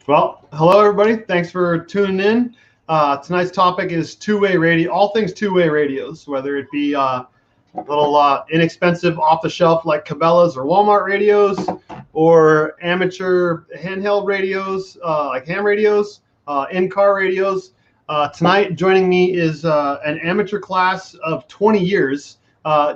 Well, hello everybody. Thanks for tuning in. Tonight's topic is two-way radio, all things two-way radios, whether it be little inexpensive off-the-shelf like Cabela's or Walmart radios, or amateur handheld radios like ham radios, in-car radios. Tonight, joining me is an amateur class of 20 years,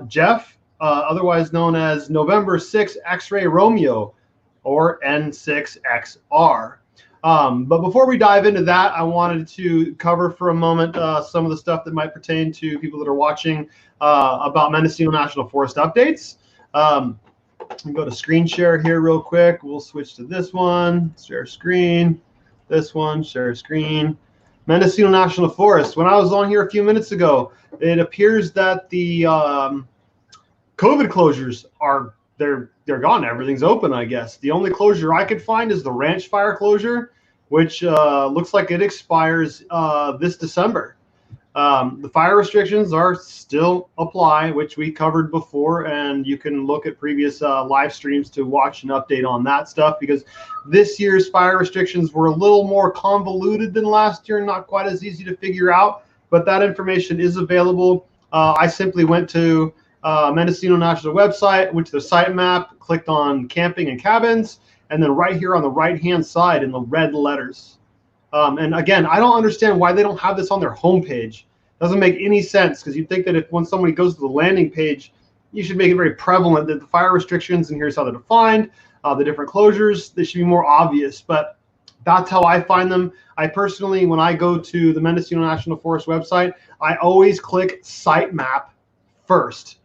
Jeff, otherwise known as November 6 X-Ray Romeo, or N6XR. But before we dive into that, I wanted to cover for a moment some of the stuff that might pertain to people that are watching about Mendocino National Forest updates. Let me go to screen share here real quick. We'll switch to this one, share screen, this one, share screen. Mendocino National Forest. When I was on here a few minutes ago, it appears that the COVID closures are they're gone. Everything's open, I guess. The only closure I could find is the ranch fire closure, which looks like it expires this December. The fire restrictions are still apply, which we covered before, and you can look at previous live streams to watch an update on that stuff, because this year's fire restrictions were a little more convoluted than last year, not quite as easy to figure out, but that information is available. I simply went to Mendocino National website, went to the site map, clicked on camping and cabins, and then right here on the right-hand side in the red letters. And again, I don't understand why they don't have this on their homepage. Doesn't make any sense, because you'd think that if when somebody goes to the landing page, you should make it very prevalent that the fire restrictions, and here's how they're defined, the different closures, they should be more obvious. But that's how I find them. I personally, when I go to the Mendocino National Forest website, I always click site map first.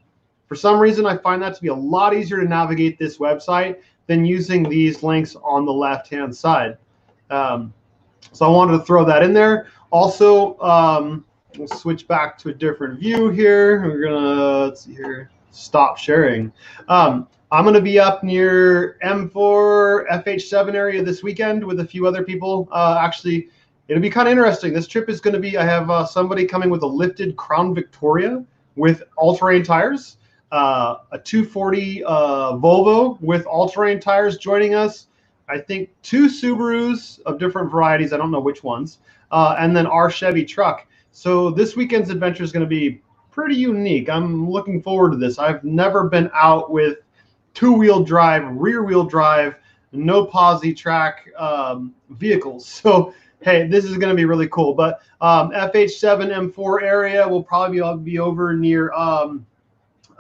For some reason, I find that to be a lot easier to navigate this website than using these links on the left-hand side. So I wanted to throw that in there. Also, we'll switch back to a different view here. We're gonna, let's see here, stop sharing. I'm gonna be up near M4 FH7 area this weekend with a few other people. Actually, it'll be kind of interesting. This trip is gonna be, I have somebody coming with a lifted Crown Victoria with all-terrain tires. A 240 Volvo with all-terrain tires joining us. I think 2 Subarus of different varieties. I don't know which ones. And then our Chevy truck. So this weekend's adventure is going to be pretty unique. I'm looking forward to this. I've never been out with 2-wheel drive, rear-wheel drive, no posi track vehicles. So, hey, this is going to be really cool. But FH7 M4 area will probably be over near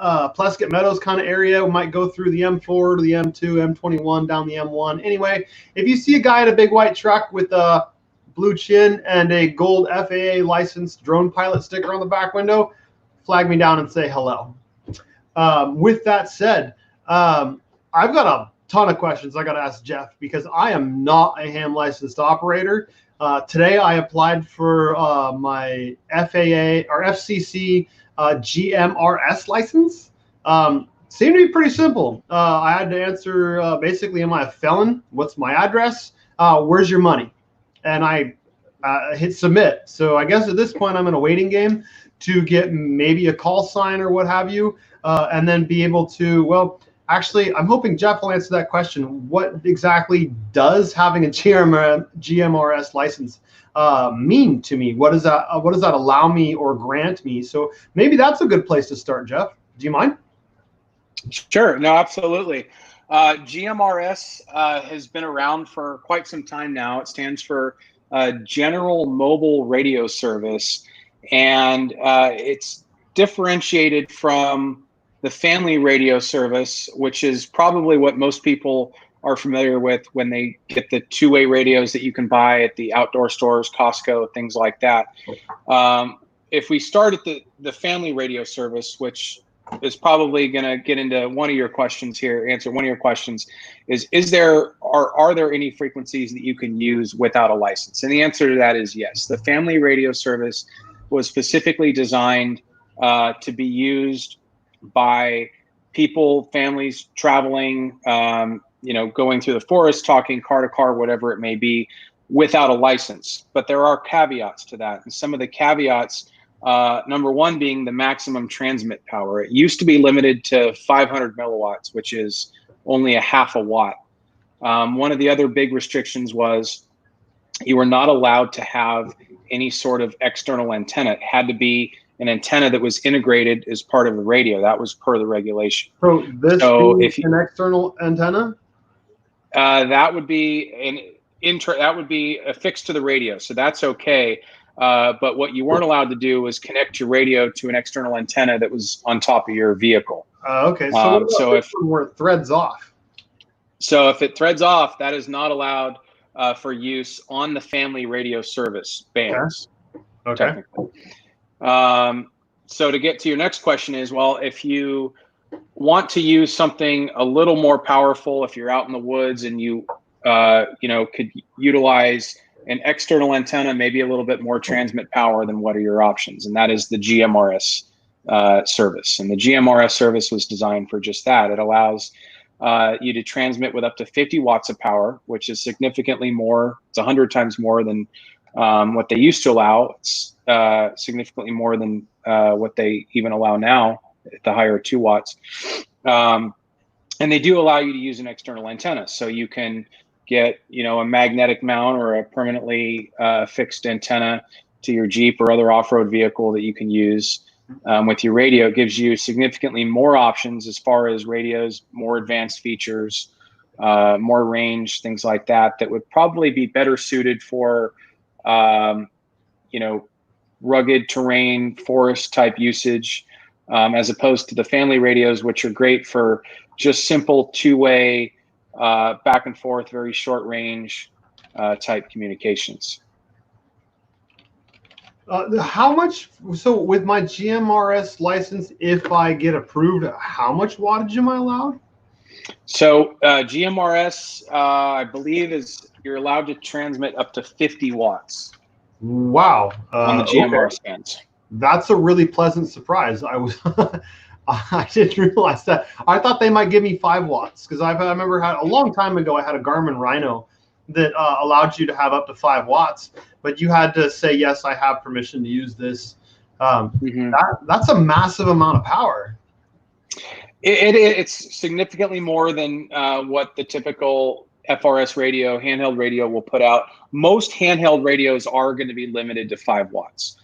Plesket Meadows kind of area. We might go through the M4 to the M2, M21, down the M1. Anyway, if you see a guy in a big white truck with a blue chin and a gold FAA licensed drone pilot sticker on the back window, flag me down and say hello. With that said, I've got a ton of questions I got to ask Jeff, because I am not a ham licensed operator. Today I applied for my FAA or FCC Gmrs license. Seemed to be pretty simple. I had to answer basically, am I a felon? What's my address? Where's your money? And I hit submit. So I guess at this point I'm in a waiting game to get maybe a call sign or what have you, and then be able to, well, actually, I'm hoping Jeff will answer that question. What exactly does having a GMRS license mean to me? What does that allow me or grant me? So maybe that's a good place to start, Jeff. Do you mind? Sure. No, absolutely. GMRS has been around for quite some time now. It stands for General Mobile Radio Service, and it's differentiated from the Family Radio Service, which is probably what most people are familiar with when they get the 2-way radios that you can buy at the outdoor stores, Costco, things like that. If we start at the Family Radio Service, which is probably going to get into one of your questions here, answer one of your questions, are there any frequencies that you can use without a license? And the answer to that is yes. The Family Radio Service was specifically designed to be used by people, families traveling, going through the forest, talking car to car, whatever it may be, without a license. But there are caveats to that. And some of the caveats, number one being the maximum transmit power. It used to be limited to 500 milliwatts, which is only a half a watt. One of the other big restrictions was you were not allowed to have any sort of external antenna. It had to be an antenna that was integrated as part of the radio. That was per the regulation. So this So being if you, an external antenna? that would be that would be affixed to the radio. So that's okay. But what you weren't allowed to do was connect your radio to an external antenna that was on top of your vehicle. Okay, so what about so this one where it threads off? So if it threads off, that is not allowed for use on the family radio service bands. Okay. Technically. So to get to your next question is, well, if you want to use something a little more powerful, if you're out in the woods and you could utilize an external antenna, maybe a little bit more transmit power, then what are your options? And that is the GMRS service. And the GMRS service was designed for just that. It allows you to transmit with up to 50 watts of power, which is significantly more. It's 100 times more than what they used to allow. It's significantly more than what they even allow now at the higher 2 watts. And they do allow you to use an external antenna. So you can get, a magnetic mount or a permanently fixed antenna to your Jeep or other off-road vehicle that you can use with your radio. It gives you significantly more options as far as radios, more advanced features, more range, things like that, that would probably be better suited for, rugged terrain, forest type usage, as opposed to the family radios, which are great for just simple two-way, back and forth, very short range type communications. How much, so with my GMRS license, if I get approved, how much wattage am I allowed? So GMRS, I believe, you're allowed to transmit up to 50 watts. Wow. On the GMRS bands. That's a really pleasant surprise. I didn't realize that. I thought they might give me 5 watts because I remember a long time ago I had a Garmin Rhino that allowed you to have up to 5 watts, but you had to say, yes, I have permission to use this. That's a massive amount of power. It's significantly more than what the typical FRS radio, handheld radio will put out. Most handheld radios are going to be limited to 5 watts.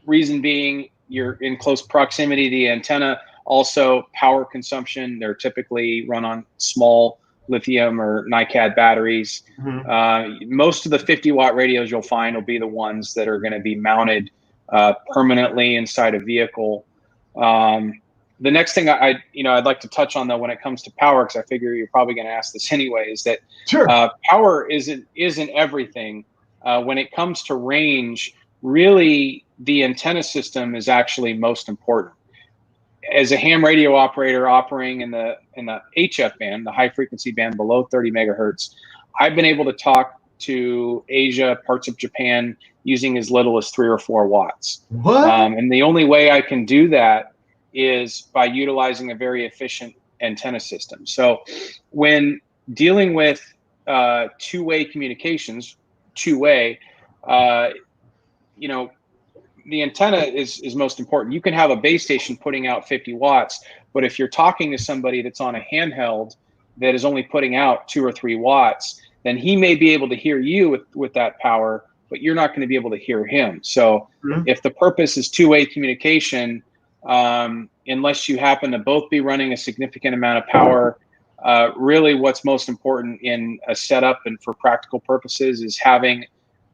Reason being, you're in close proximity to the antenna. Also, power consumption. They're typically run on small lithium or NiCad batteries. Most of the 50-watt radios you'll find will be the ones that are going to be mounted permanently inside a vehicle. The next thing I'd like to touch on, though, when it comes to power, because I figure you're probably going to ask this anyway, is that power isn't everything. When it comes to range, really the antenna system is actually most important. As a ham radio operator operating in the HF band, the high frequency band below 30 megahertz, I've been able to talk to Asia, parts of Japan, using as little as 3 or 4 watts. What? And the only way I can do that is by utilizing a very efficient antenna system. So when dealing with two-way communications, the antenna is most important. You can have a base station putting out 50 watts, but if you're talking to somebody that's on a handheld that is only putting out 2 or 3 watts, then he may be able to hear you with that power, but you're not going to be able to hear him. So if the purpose is two-way communication, unless you happen to both be running a significant amount of power, really what's most important in a setup and for practical purposes is having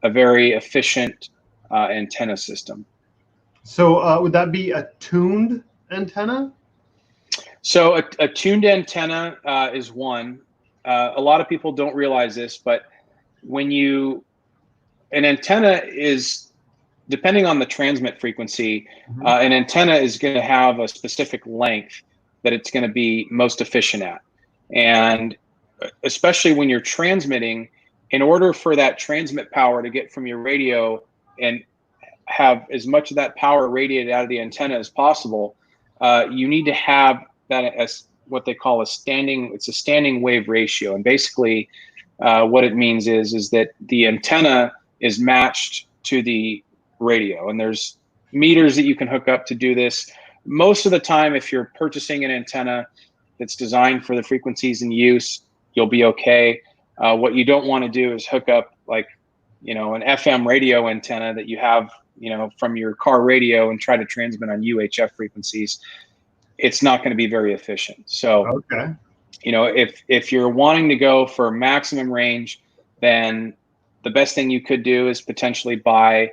a very efficient antenna system. So would that be a tuned antenna? So a tuned antenna is one. A lot of people don't realize this, but an antenna is, depending on the transmit frequency, an antenna is going to have a specific length that it's going to be most efficient at. And especially when you're transmitting, in order for that transmit power to get from your radio and have as much of that power radiated out of the antenna as possible, you need to have that as what they call a standing wave ratio. And basically what it means is that the antenna is matched to the radio, and there's meters that you can hook up to do this. Most of the time, if you're purchasing an antenna that's designed for the frequencies in use, you'll be okay. What you don't want to do is hook up like an FM radio antenna that you have, from your car radio and try to transmit on UHF frequencies, it's not going to be very efficient. So, okay. If you're wanting to go for maximum range, then the best thing you could do is potentially buy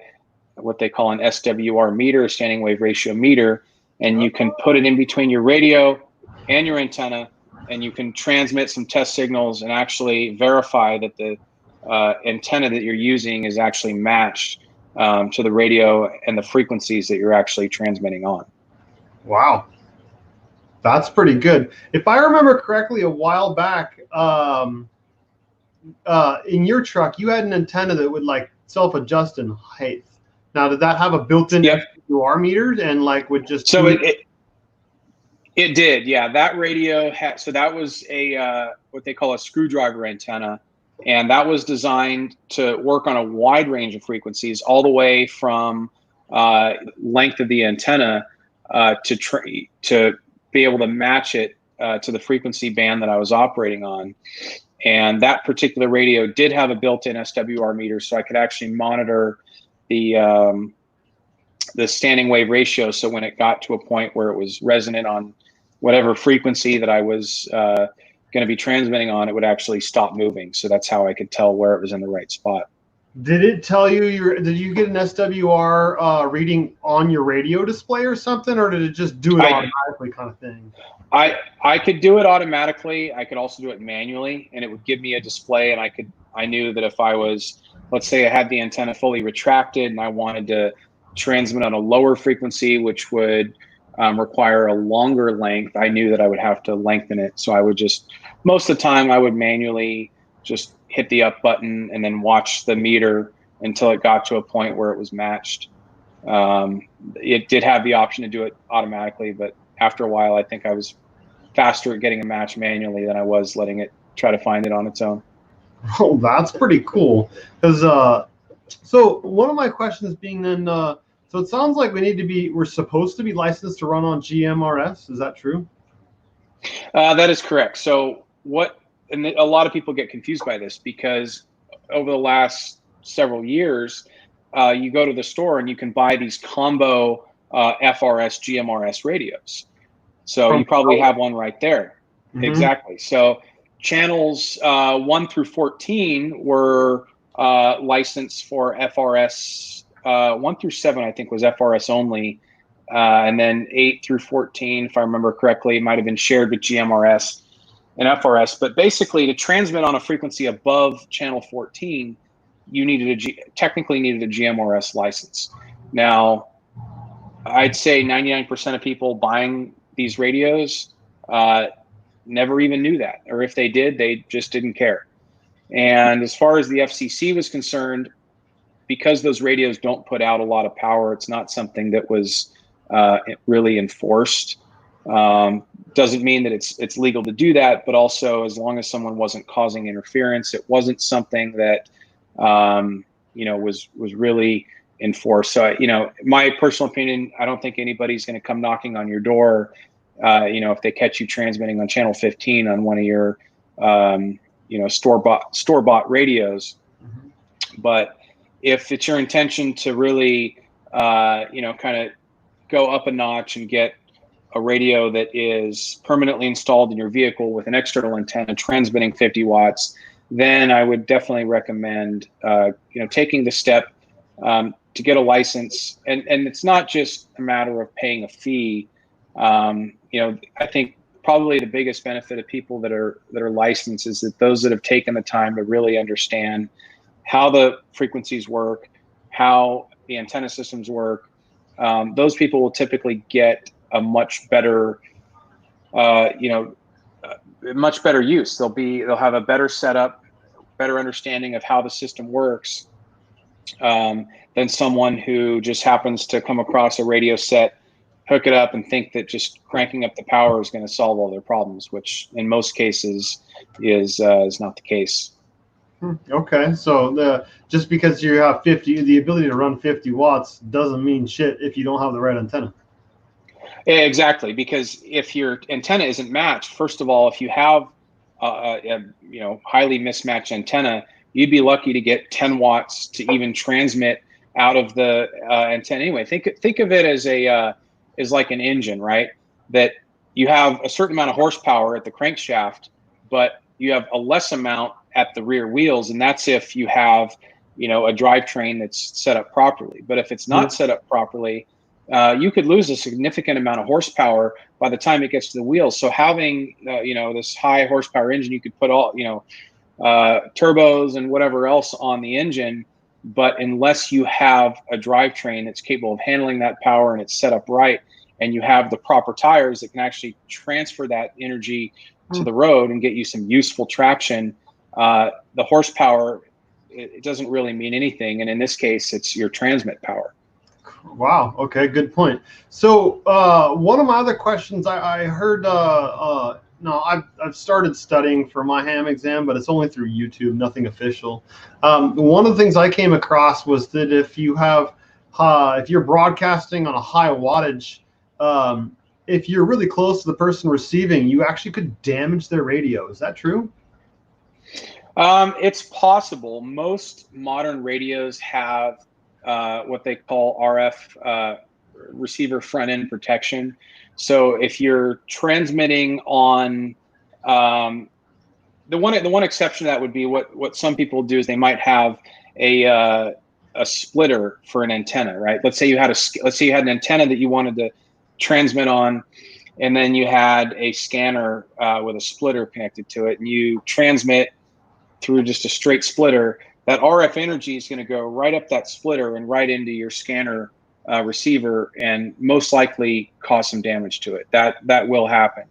what they call an SWR meter, a standing wave ratio meter, and you can put it in between your radio and your antenna, and you can transmit some test signals and actually verify that the antenna that you're using is actually matched to the radio and the frequencies that you're actually transmitting on. Wow. That's pretty good. If I remember correctly, a while back, in your truck, you had an antenna that would like self-adjust in height. Now, did that have a built-in FWR meter and like would just? So it did, yeah. That radio had, so that was a what they call a screwdriver antenna, and that was designed to work on a wide range of frequencies, all the way from length of the antenna to be able to match it to the frequency band that I was operating on. And that particular radio did have a built-in SWR meter, so I could actually monitor the standing wave ratio. So when it got to a point where it was resonant on whatever frequency that I was going to be transmitting on, it would actually stop moving. So that's how I could tell where it was in the right spot. Did it tell you did you get an SWR reading on your radio display or something, or did it just do it automatically kind of thing? I could do it automatically. I could also do it manually, and it would give me a display, and I knew that if I was, let's say I had the antenna fully retracted and I wanted to transmit on a lower frequency, which would require a longer length, I knew that I would have to lengthen it. So I would just, most of the time I would manually just hit the up button and then watch the meter until it got to a point where it was matched. It did have the option to do it automatically, but after a while, I think I was faster at getting a match manually than I was letting it try to find it on its own. Oh, that's pretty cool. Because so one of my questions being then, so it sounds like we're supposed to be licensed to run on GMRS. Is that true? That is correct. So and a lot of people get confused by this, because over the last several years, you go to the store and you can buy these combo FRS GMRS radios. So you probably have one right there. Mm-hmm. Exactly. So channels 1 through 14 were licensed for FRS. 1 through 7, I think, was FRS only. And then 8 through 14, if I remember correctly, might have been shared with GMRS and FRS. But basically, to transmit on a frequency above channel 14, you technically needed a GMRS license. Now, I'd say 99% of people buying these radios never even knew that, or if they did, they just didn't care. And as far as the FCC was concerned, because those radios don't put out a lot of power, it's not something that was really enforced. Doesn't mean that it's legal to do that, but also as long as someone wasn't causing interference, it wasn't something that was really enforced. So my personal opinion, I don't think anybody's going to come knocking on your door, if they catch you transmitting on channel 15 on one of your store-bought radios. Mm-hmm. But if it's your intention to really kind of go up a notch and get a radio that is permanently installed in your vehicle with an external antenna transmitting 50 watts, then I would definitely recommend taking the step to get a license. And it's not just a matter of paying a fee. I think probably the biggest benefit of people that are licensed is that those that have taken the time to really understand how the frequencies work, how the antenna systems work, those people will typically get a much better, much better use. They'll have a better setup, better understanding of how the system works, than someone who just happens to come across a radio set, hook it up, and think that just cranking up the power is going to solve all their problems, which in most cases is not the case. Okay, so just because you have the ability to run 50 watts doesn't mean shit if you don't have the right antenna. Exactly, because if your antenna isn't matched, first of all, if you have a highly mismatched antenna, you'd be lucky to get 10 watts to even transmit out of the antenna anyway. Think of it as like an engine, right? That you have a certain amount of horsepower at the crankshaft, but you have a less amount at the rear wheels, and that's if you have, you know, a drivetrain that's set up properly. But if it's not set up properly, you could lose a significant amount of horsepower by the time it gets to the wheels. So having, you know, this high horsepower engine, you could put all, you know, turbos and whatever else on the engine, but unless you have a drivetrain that's capable of handling that power and it's set up right, and you have the proper tires that can actually transfer that energy to the road and get you some useful traction, the horsepower, it doesn't really mean anything. And in this case, it's your transmit power. Wow. Okay. Good point. So one of my other questions, I heard, no, I've started studying for my ham exam, but it's only through YouTube, nothing official. One of the things I came across was that if you have, if you're broadcasting on a high wattage, if you're really close to the person receiving, you actually could damage their radio. Is that true? It's possible. Most modern radios have what they call RF receiver front end protection. So if you're transmitting on the one exception to that would be what some people do is they might have a splitter for an antenna, right? Let's say you had an antenna that you wanted to transmit on, and then you had a scanner with a splitter connected to it, and you transmit through just a straight splitter. That RF energy is going to go right up that splitter and right into your scanner receiver, and most likely cause some damage to it. That will happen.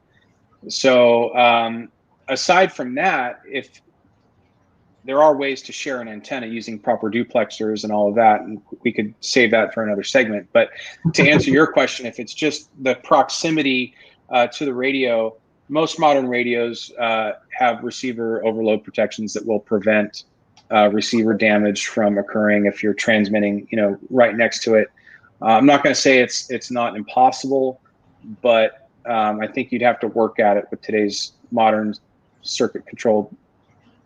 So aside from that, if there are ways to share an antenna using proper duplexers and all of that, and we could save that for another segment. But to answer your question, if it's just the proximity to the radio, most modern radios have receiver overload protections that will prevent receiver damage from occurring if you're transmitting, you know, right next to it. I'm not going to say it's not impossible, but I think you'd have to work at it with today's modern circuit controlled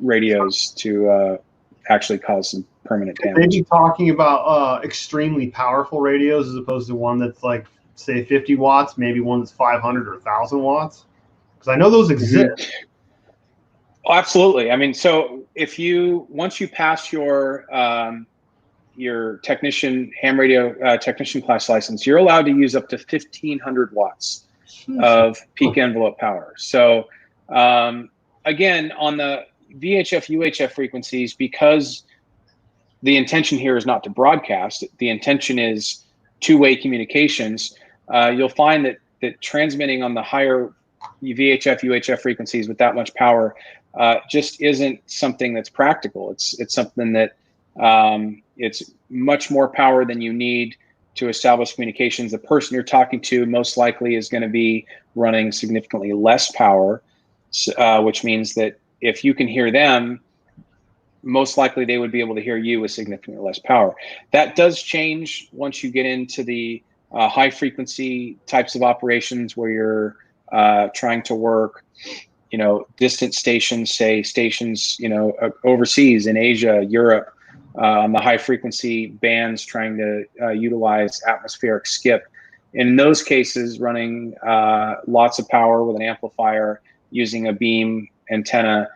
radios to actually cause some permanent damage. Maybe talking about extremely powerful radios as opposed to one that's like, say, 50 watts, maybe one that's 500 or 1,000 watts, because I know those exist. Oh, absolutely. I mean, so if once you pass your technician ham radio technician class license, you're allowed to use up to 1,500 watts of peak envelope power. So again, on the VHF, UHF frequencies, because the intention here is not to broadcast, the intention is two-way communications, you'll find that transmitting on the higher VHF, UHF frequencies with that much power just isn't something that's practical. It's something that it's much more power than you need to establish communications. The person you're talking to most likely is going to be running significantly less power, which means that if you can hear them, most likely they would be able to hear you with significantly less power. That does change once you get into the high frequency types of operations where you're trying to work, you know, distant stations, say stations, you know, overseas in Asia, Europe, on the high frequency bands, trying to utilize atmospheric skip. In those cases, running lots of power with an amplifier using a beam antenna,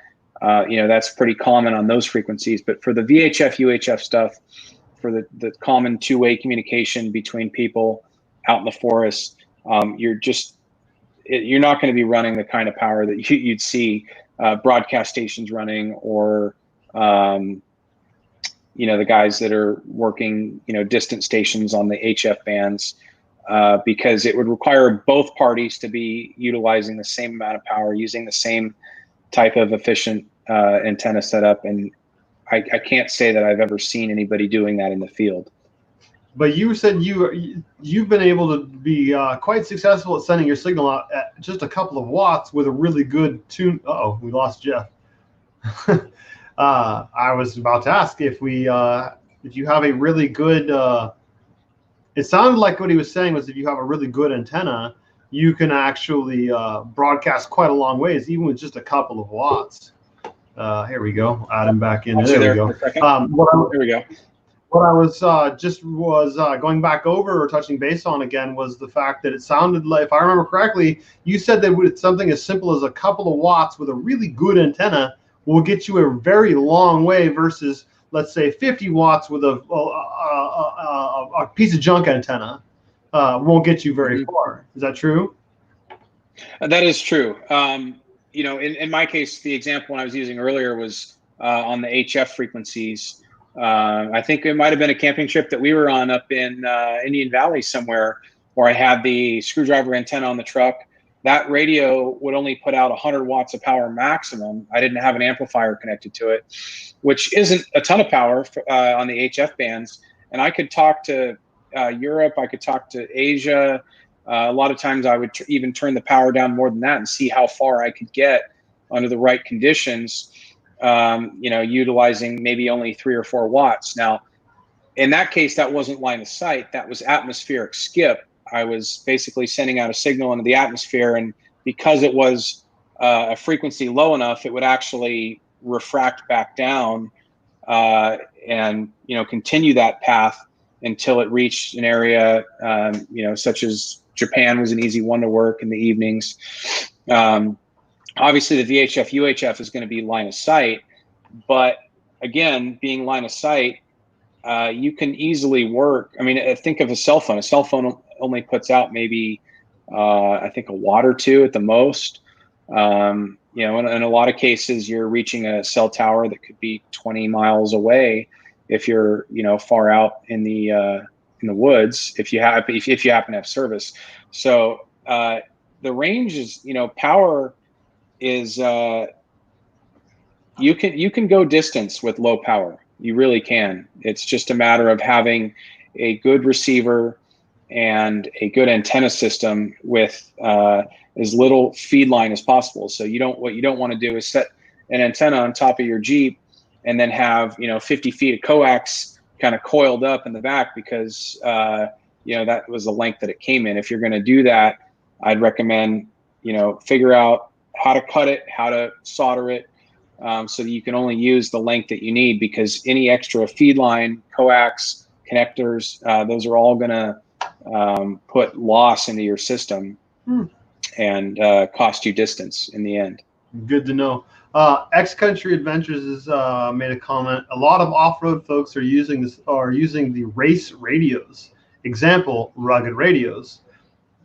you know, that's pretty common on those frequencies. But for the VHF, UHF stuff, for the common two-way communication between people out in the forest, you're not going to be running the kind of power that you'd see broadcast stations running, or you know, the guys that are working, you know, distant stations on the HF bands, because it would require both parties to be utilizing the same amount of power, using the same type of efficient antenna setup. And I can't say that I've ever seen anybody doing that in the field. But you said you've been able to be quite successful at sending your signal out at just a couple of watts with a really good tune. Uh-oh, we lost Jeff. I was about to ask if you have a really good. It sounded like what he was saying was if you have a really good antenna, you can actually broadcast quite a long ways, even with just a couple of watts. Here we go. Add him back in. Actually, There we go. There we go. What I was going back over or touching base on again was the fact that it sounded like, if I remember correctly, you said that with something as simple as a couple of watts with a really good antenna will get you a very long way versus, let's say, 50 watts with a piece of junk antenna won't get you very far. Is that true? That is true. You know, in my case, the example I was using earlier was on the HF frequencies. I think it might have been a camping trip that we were on up in Indian Valley somewhere, where I had the screwdriver antenna on the truck. That radio would only put out 100 watts of power maximum. I didn't have an amplifier connected to it, which isn't a ton of power on the HF bands. And I could talk to Europe, I could talk to Asia. A lot of times I would even turn the power down more than that and see how far I could get under the right conditions, you know, utilizing maybe only 3 or 4 watts. Now, in that case, that wasn't line of sight. That was atmospheric skip. I was basically sending out a signal into the atmosphere, and because it was a frequency low enough, it would actually refract back down and, you know, continue that path until it reached an area, you know, such as Japan was an easy one to work in the evenings. Obviously, the VHF, UHF is going to be line of sight, but again, being line of sight, you can easily work. I mean, think of a cell phone. A cell phone only puts out maybe, I think, a watt or two at the most. You know, in a lot of cases, you're reaching a cell tower that could be 20 miles away if you're, you know, far out in the woods, if you happen to have service. So the range is, you know, power is you can go distance with low power. You really can. It's just a matter of having a good receiver and a good antenna system with as little feed line as possible. So what you don't want to do is set an antenna on top of your Jeep and then have, you know, 50 feet of coax kind of coiled up in the back because you know, that was the length that it came in. If you're going to do that, I'd recommend, you know, figure out how to cut it, how to solder it, so that you can only use the length that you need, because any extra feed line, coax, connectors, those are all going to put loss into your system and cost you distance in the end. Good to know. X Country Adventures has made a comment. A lot of off-road folks are using the race radios. Example, rugged radios.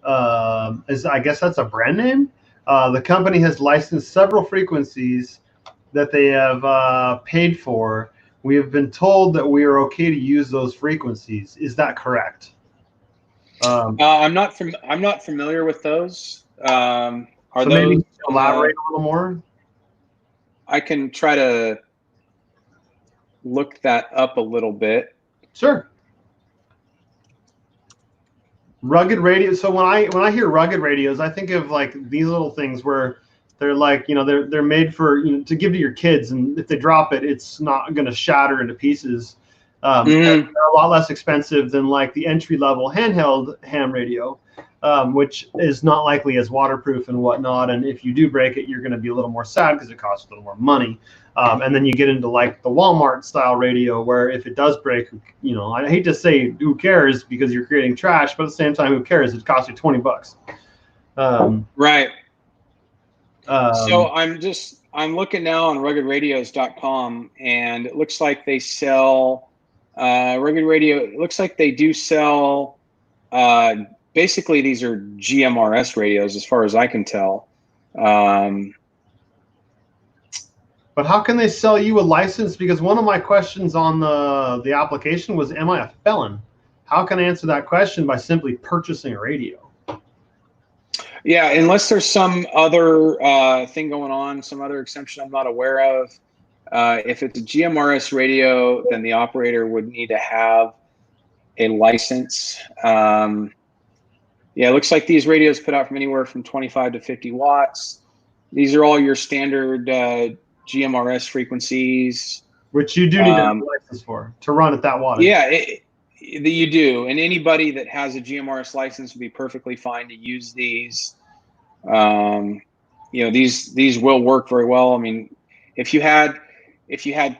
I guess that's a brand name. The company has licensed several frequencies that they have paid for. We have been told that we are okay to use those frequencies. Is that correct? I'm not familiar with those. Are so those, maybe elaborate a little more? I can try to look that up a little bit. Sure. Rugged radios. So when I hear rugged radios, I think of like these little things where they're like, you know, they're made for, you know, to give to your kids, and if they drop it, it's not going to shatter into pieces. They're a lot less expensive than like the entry level handheld ham radio, which is not likely as waterproof and whatnot. And if you do break it, you're going to be a little more sad because it costs a little more money. And then you get into like the Walmart style radio, where if it does break, you know, I hate to say who cares because you're creating trash, but at the same time, who cares? It costs you $20. Right. So I'm looking now on ruggedradios.com, and it looks like they sell rugged radio. It looks like they do sell, basically these are GMRS radios as far as I can tell. But how can they sell you a license? Because one of my questions on the application was, am I a felon? How can I answer that question by simply purchasing a radio? Yeah, unless there's some other thing going on, some other exemption I'm not aware of. If it's a GMRS radio, then the operator would need to have a license. Yeah, it looks like these radios put out from anywhere from 25 to 50 watts. These are all your standard GMRS frequencies. Which you do need to have a license for, to run at that wattage. Yeah, you do. And anybody that has a GMRS license would be perfectly fine to use these. You know, these will work very well. I mean, if you had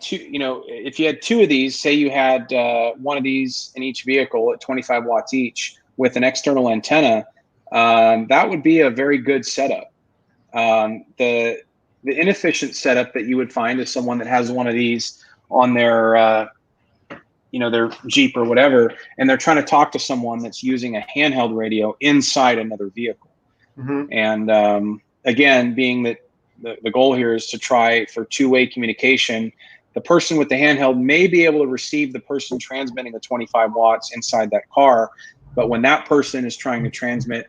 two, if you had two of these, say you had one of these in each vehicle at 25 watts each with an external antenna, that would be a very good setup. The inefficient setup that you would find is someone that has one of these on their their Jeep or whatever, and they're trying to talk to someone that's using a handheld radio inside another vehicle. And again, being that the goal here is to try for two-way communication, the person with the handheld may be able to receive the person transmitting the 25 watts inside that car, but when that person is trying to transmit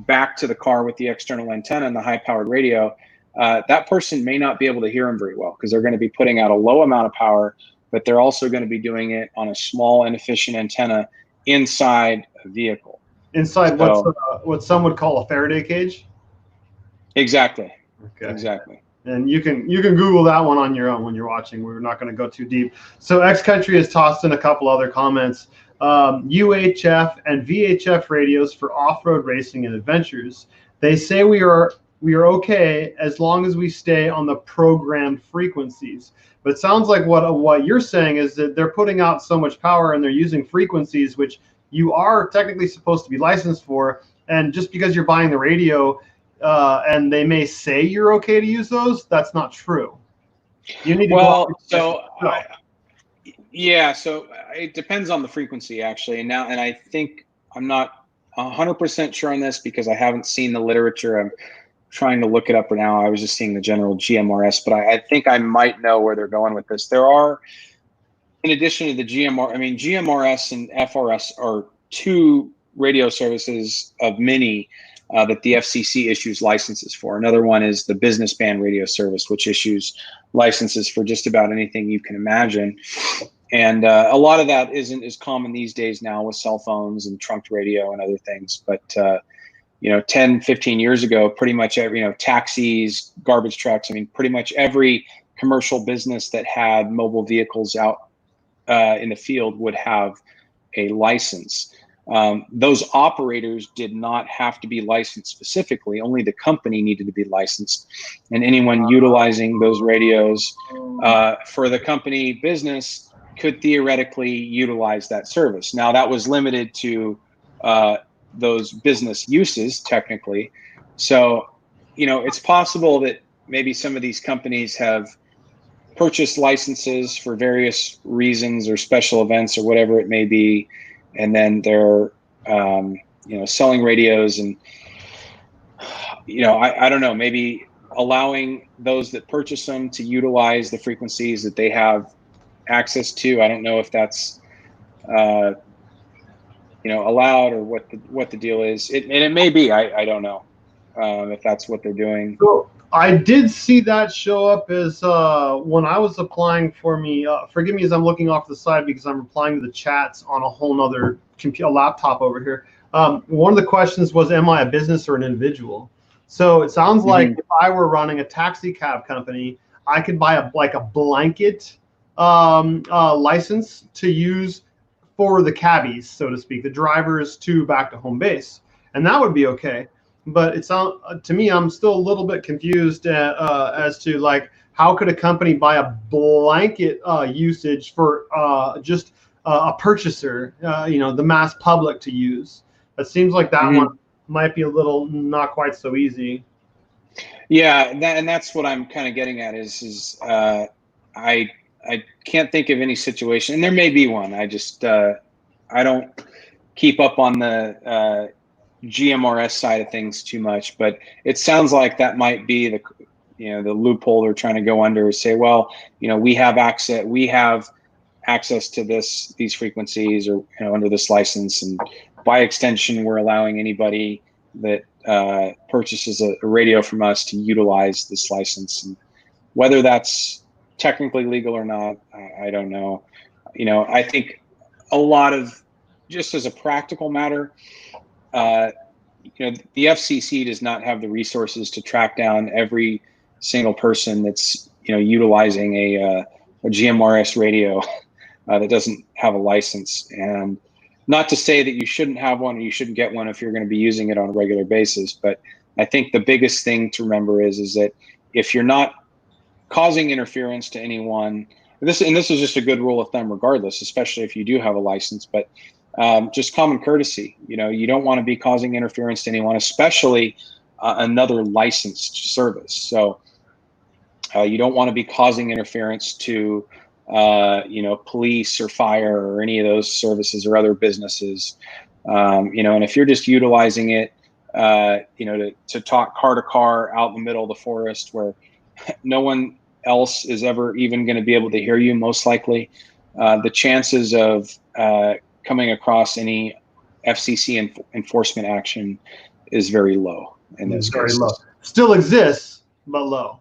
back to the car with the external antenna and the high-powered radio, that person may not be able to hear them very well because they're going to be putting out a low amount of power, but they're also going to be doing it on a small, inefficient antenna inside a vehicle. Inside what some would call a Faraday cage? Exactly. Okay. Exactly. And you can Google that one on your own when you're watching. We're not going to go too deep. So X Country has tossed in a couple other comments. UHF and VHF radios for off-road racing and adventures. They say we are okay as long as we stay on the programmed frequencies. But it sounds like what you're saying is that they're putting out so much power and they're using frequencies which you are technically supposed to be licensed for. And just because you're buying the radio and they may say you're okay to use those, that's not true. You need to so it depends on the frequency actually. And I think I'm not 100% sure on this because I haven't seen the literature. I'm trying to look it up right now. I was just seeing the general GMRS, but I think I might know where they're going with this. There are, in addition to the GMRS and FRS are two radio services of many that the FCC issues licenses for. Another one is the business band radio service, which issues licenses for just about anything you can imagine. And a lot of that isn't as common these days now with cell phones and trunked radio and other things. But 10, 15 years ago, pretty much every, taxis, garbage trucks, pretty much every commercial business that had mobile vehicles out in the field would have a license. Those operators did not have to be licensed specifically, only the company needed to be licensed. And anyone utilizing those radios for the company business could theoretically utilize that service. Now that was limited to those business uses technically. So, it's possible that maybe some of these companies have purchased licenses for various reasons or special events or whatever it may be. And then they're, selling radios and, I don't know, maybe allowing those that purchase them to utilize the frequencies that they have access to. I don't know if that's, allowed or what the deal is. And it may be, I don't know if that's what they're doing. So I did see that show up as when I was applying for me. Forgive me as I'm looking off the side because I'm replying to the chats on a whole nother laptop over here. One of the questions was, am I a business or an individual? So it sounds like if I were running a taxi cab company, I could buy a blanket license to use for the cabbies, so to speak, the drivers to back to home base, and that would be okay. But it sounds to me, I'm still a little bit confused as to how could a company buy a blanket usage for just a purchaser, the mass public to use. It seems like that one might be a little not quite so easy. Yeah, and that's what I'm kind of getting at is I can't think of any situation, and there may be one. I just I don't keep up on the GMRS side of things too much, but it sounds like that might be the loophole they're trying to go under. Say, well, we have access to these frequencies or under this license, and by extension, we're allowing anybody that purchases a radio from us to utilize this license. And whether that's technically legal or not, I don't know. I think a lot of, just as a practical matter, the FCC does not have the resources to track down every single person that's utilizing a GMRS radio that doesn't have a license. And not to say that you shouldn't have one or you shouldn't get one if you're going to be using it on a regular basis, but I think the biggest thing to remember is that if you're not causing interference to anyone. This is just a good rule of thumb regardless, especially if you do have a license, but just common courtesy. You don't want to be causing interference to anyone, especially another licensed service. So you don't want to be causing interference to police or fire or any of those services or other businesses. And if you're just utilizing it, to talk car to car out in the middle of the forest where no one else is ever even going to be able to hear you, most likely, the chances of coming across any FCC enforcement action is very low in those cases. Low. Still exists, but low.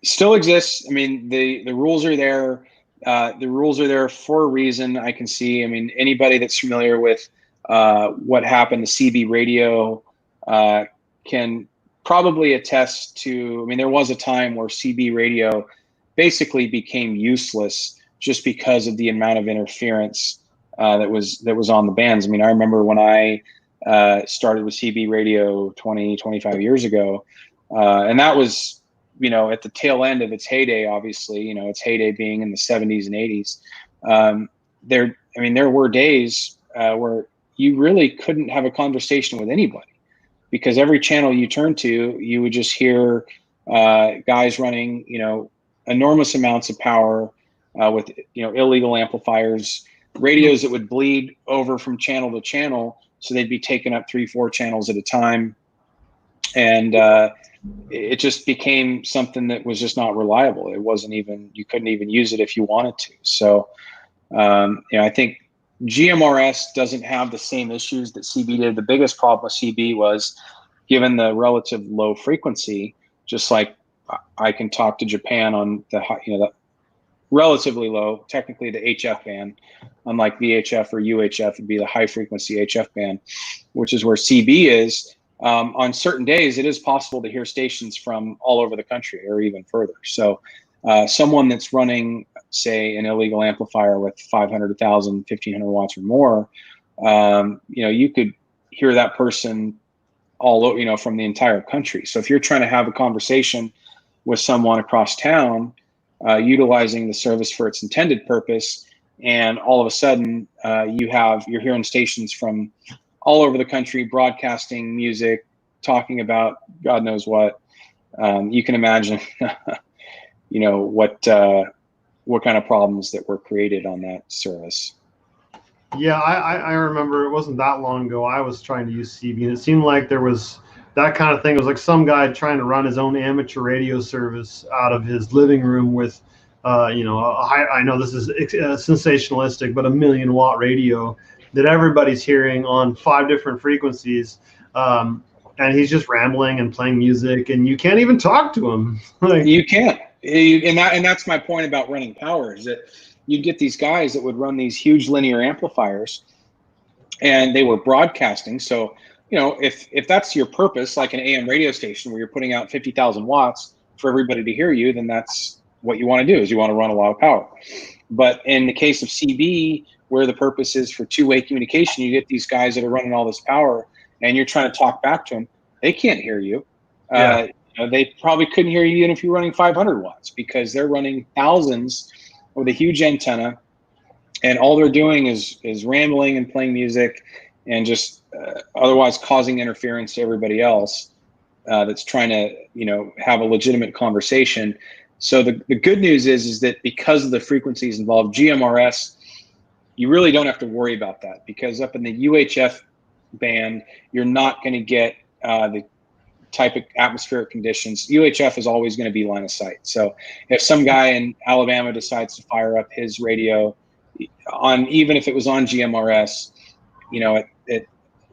Still exists. I mean, the rules are there. The rules are there for a reason. I can see. I mean, anybody that's familiar with what happened to CB radio can probably attest to. I mean, there was a time where CB radio basically became useless just because of the amount of interference that was on the bands. I mean, I remember when I started with CB radio 25 years ago, and that was, at the tail end of its heyday, obviously, its heyday being in the 70s and 80s. There were days where you really couldn't have a conversation with anybody because every channel you turned to, you would just hear guys running, enormous amounts of power with, illegal amplifiers, radios that would bleed over from channel to channel. So they'd be taking up 3-4 channels at a time. And it just became something that was just not reliable. It wasn't even, you couldn't even use it if you wanted to. So, I think GMRS doesn't have the same issues that CB did. The biggest problem with CB was, given the relative low frequency, just like I can talk to Japan on the relatively low, technically the HF band, unlike VHF or UHF would be the high frequency HF band, which is where CB is. On certain days, it is possible to hear stations from all over the country or even further. So someone that's running, say, an illegal amplifier with 500, 1,000, 1,500 watts or more, you could hear that person from the entire country. So if you're trying to have a conversation with someone across town, utilizing the service for its intended purpose, and all of a sudden you're hearing stations from all over the country broadcasting music, talking about God knows what, you can imagine, what kind of problems that were created on that service. Yeah, I remember it wasn't that long ago. I was trying to use CB, and it seemed like there was that kind of thing. It was like some guy trying to run his own amateur radio service out of his living room with, I know this is sensationalistic, but a 1,000,000-watt radio that everybody's hearing on 5 different frequencies, and he's just rambling and playing music, and you can't even talk to him. You can't, and that's my point about running power, is that you'd get these guys that would run these huge linear amplifiers, and they were broadcasting. So, if that's your purpose, like an AM radio station where you're putting out 50,000 watts for everybody to hear you, then that's what you want to do, is you want to run a lot of power. But in the case of CB, where the purpose is for two-way communication, you get these guys that are running all this power, and you're trying to talk back to them. They can't hear you. Yeah. They probably couldn't hear you even if you're running 500 watts, because they're running thousands with a huge antenna, and all they're doing is rambling and playing music, and just otherwise causing interference to everybody else that's trying to have a legitimate conversation. So the good news is that because of the frequencies involved, GMRS, you really don't have to worry about that, because up in the UHF band, you're not going to get the type of atmospheric conditions. UHF is always going to be line of sight. So if some guy in Alabama decides to fire up his radio even if it was on GMRS, at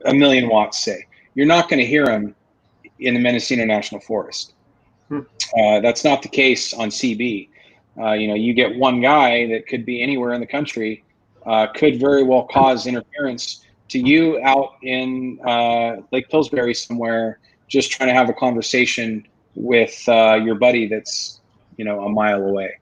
1,000,000 watts, say, you're not going to hear him in the Mendocino National Forest. That's not the case on CB. You get one guy that could be anywhere in the country, could very well cause interference to you out in Lake Pillsbury somewhere, just trying to have a conversation with your buddy that's a mile away.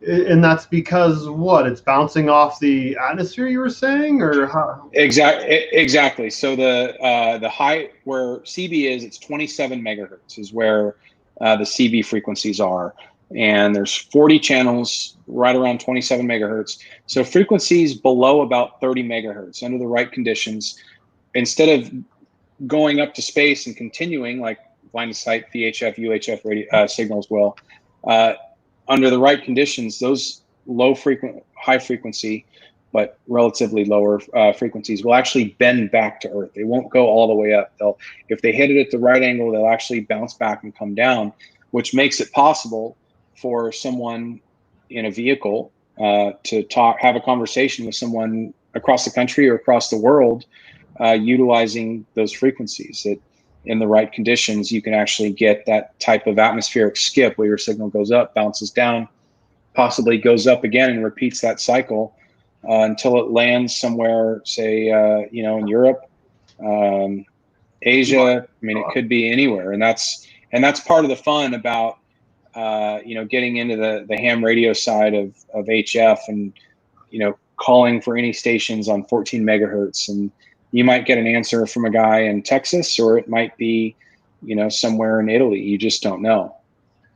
And that's because what? It's bouncing off the atmosphere, you were saying, or how? Exactly. So the high where CB is, it's 27 megahertz is where the CB frequencies are. and there's 40 channels right around 27 megahertz. So frequencies below about 30 megahertz under the right conditions, instead of going up to space and continuing like line of sight VHF, UHF radio, signals will, under the right conditions, those high frequency, but relatively lower frequencies will actually bend back to Earth. They won't go all the way up. If they hit it at the right angle, they'll actually bounce back and come down, which makes it possible for someone in a vehicle to have a conversation with someone across the country or across the world, utilizing those frequencies. That in the right conditions, you can actually get that type of atmospheric skip where your signal goes up, bounces down, possibly goes up again and repeats that cycle until it lands somewhere, say, in Europe, Asia. I mean, it could be anywhere. And that's part of the fun about, getting into the ham radio side of HF and, calling for any stations on 14 megahertz. And you might get an answer from a guy in Texas, or it might be, somewhere in Italy. You just don't know.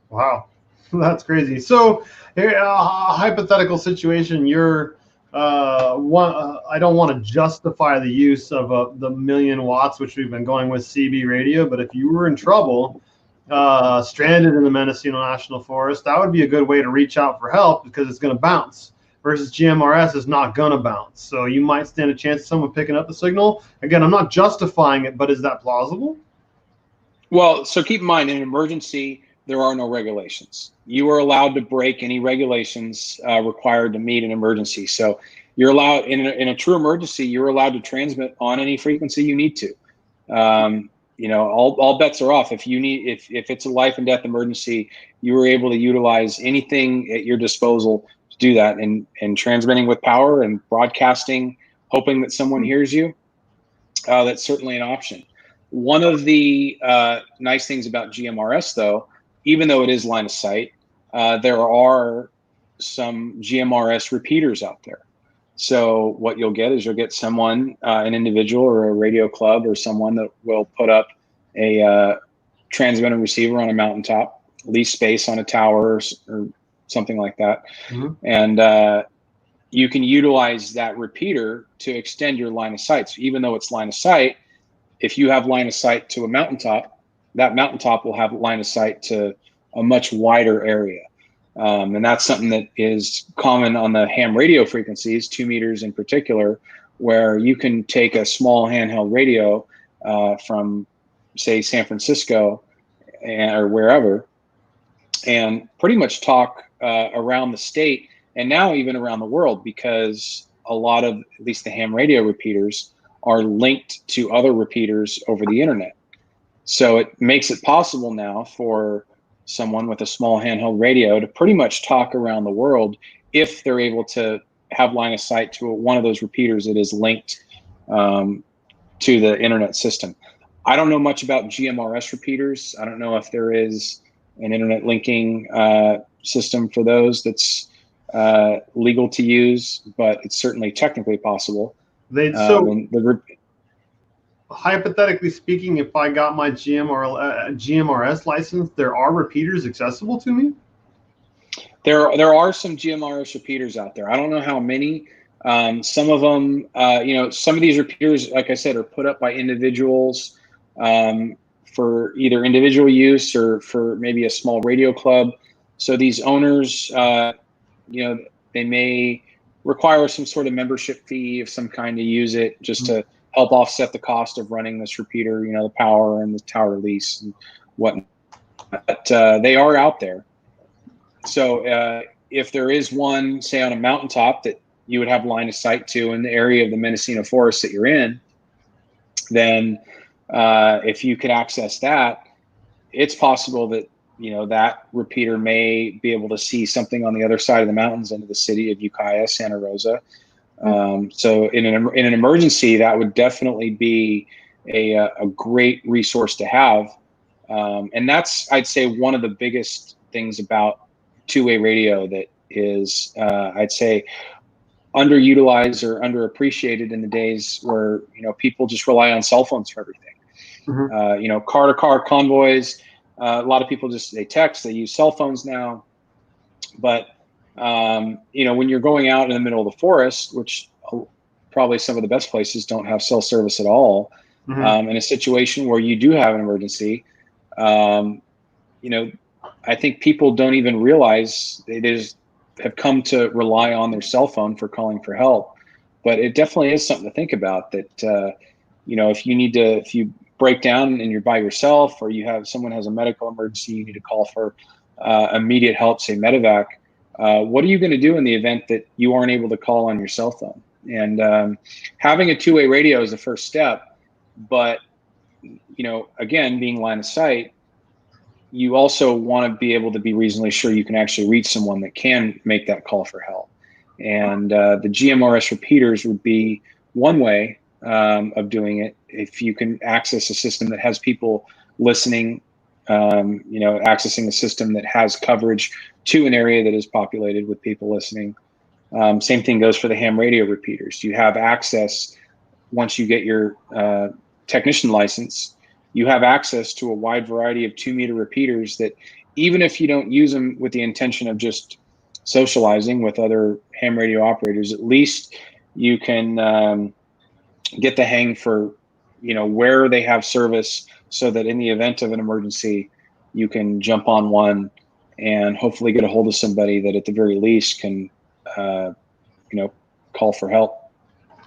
Wow, that's crazy. So, hypothetical situation, you're I don't want to justify the use of the million watts, which we've been going with CB radio, but if you were in trouble, stranded in the Mendocino National Forest, that would be a good way to reach out for help, because it's going to bounce. Versus GMRS is not going to bounce. So you might stand a chance of someone picking up the signal. Again, I'm not justifying it, but is that plausible? Well, so keep in mind, in an emergency, there are no regulations. You are allowed to break any regulations required to meet an emergency. So you're allowed, in a true emergency, you're allowed to transmit on any frequency you need to. All bets are off. If it's a life and death emergency, you were able to utilize anything at your disposal to do that, and transmitting with power and broadcasting, hoping that someone hears you. That's certainly an option. One of the nice things about GMRS, though, even though it is line of sight, there are some GMRS repeaters out there. So what you'll get someone, an individual or a radio club or someone that will put up a transmitter receiver on a mountaintop, lease space on a tower or something like that. Mm-hmm. And you can utilize that repeater to extend your line of sight. So even though it's line of sight, if you have line of sight to a mountaintop, that mountaintop will have line of sight to a much wider area. And that's something that is common on the ham radio frequencies, 2 meters in particular, where you can take a small handheld radio from, say, San Francisco or wherever, and pretty much talk around the state and now even around the world, because a lot of, at least the ham radio repeaters, are linked to other repeaters over the internet. So it makes it possible now for someone with a small handheld radio to pretty much talk around the world if they're able to have line of sight to one of those repeaters that is linked to the internet system. I don't know much about GMRS repeaters. I don't know if there is an internet linking system for those that's legal to use, but it's certainly technically possible. Hypothetically speaking, if I got my GMRS license, there are repeaters accessible to me? There are some GMRS repeaters out there. I don't know how many. Some of them, some of these repeaters, like I said, are put up by individuals for either individual use or for maybe a small radio club. So these owners, they may require some sort of membership fee of some kind to use it, just to help offset the cost of running this repeater, the power and the tower lease and whatnot. But they are out there. So if there is one, say, on a mountaintop that you would have line of sight to in the area of the Mendocino forest that you're in, then if you could access that, it's possible that that repeater may be able to see something on the other side of the mountains into the city of Ukiah, Santa Rosa. So in an emergency, that would definitely be a great resource to have. And that's, I'd say, one of the biggest things about two-way radio that is, I'd say, underutilized or underappreciated in the days where, people just rely on cell phones for everything. Mm-hmm. Car-to-car convoys. A lot of people they text, they use cell phones now. But you know, when you're going out in the middle of the forest, which probably some of the best places don't have cell service at all, in a situation where you do have an emergency, you know, I think people don't even realize have come to rely on their cell phone for calling for help. But it definitely is something to think about, that you know, if you break down and you're by yourself, or someone has a medical emergency, you need to call for immediate help, say medevac. What are you going to do in the event that you aren't able to call on your cell phone? And having a two-way radio is the first step, but you know, again, being line of sight, you also want to be able to be reasonably sure you can actually reach someone that can make that call for help. And the Gmrs repeaters would be one way of doing it. If you can access a system that has people listening, you know, accessing a system that has coverage to an area that is populated with people listening. Same thing goes for the ham radio repeaters. You have access, once you get your technician license, you have access to a wide variety of 2-meter repeaters that, even if you don't use them with the intention of just socializing with other ham radio operators, at least you can get the hang for, you know, where they have service, so that in the event of an emergency, you can jump on one and hopefully get a hold of somebody that at the very least can, you know, call for help.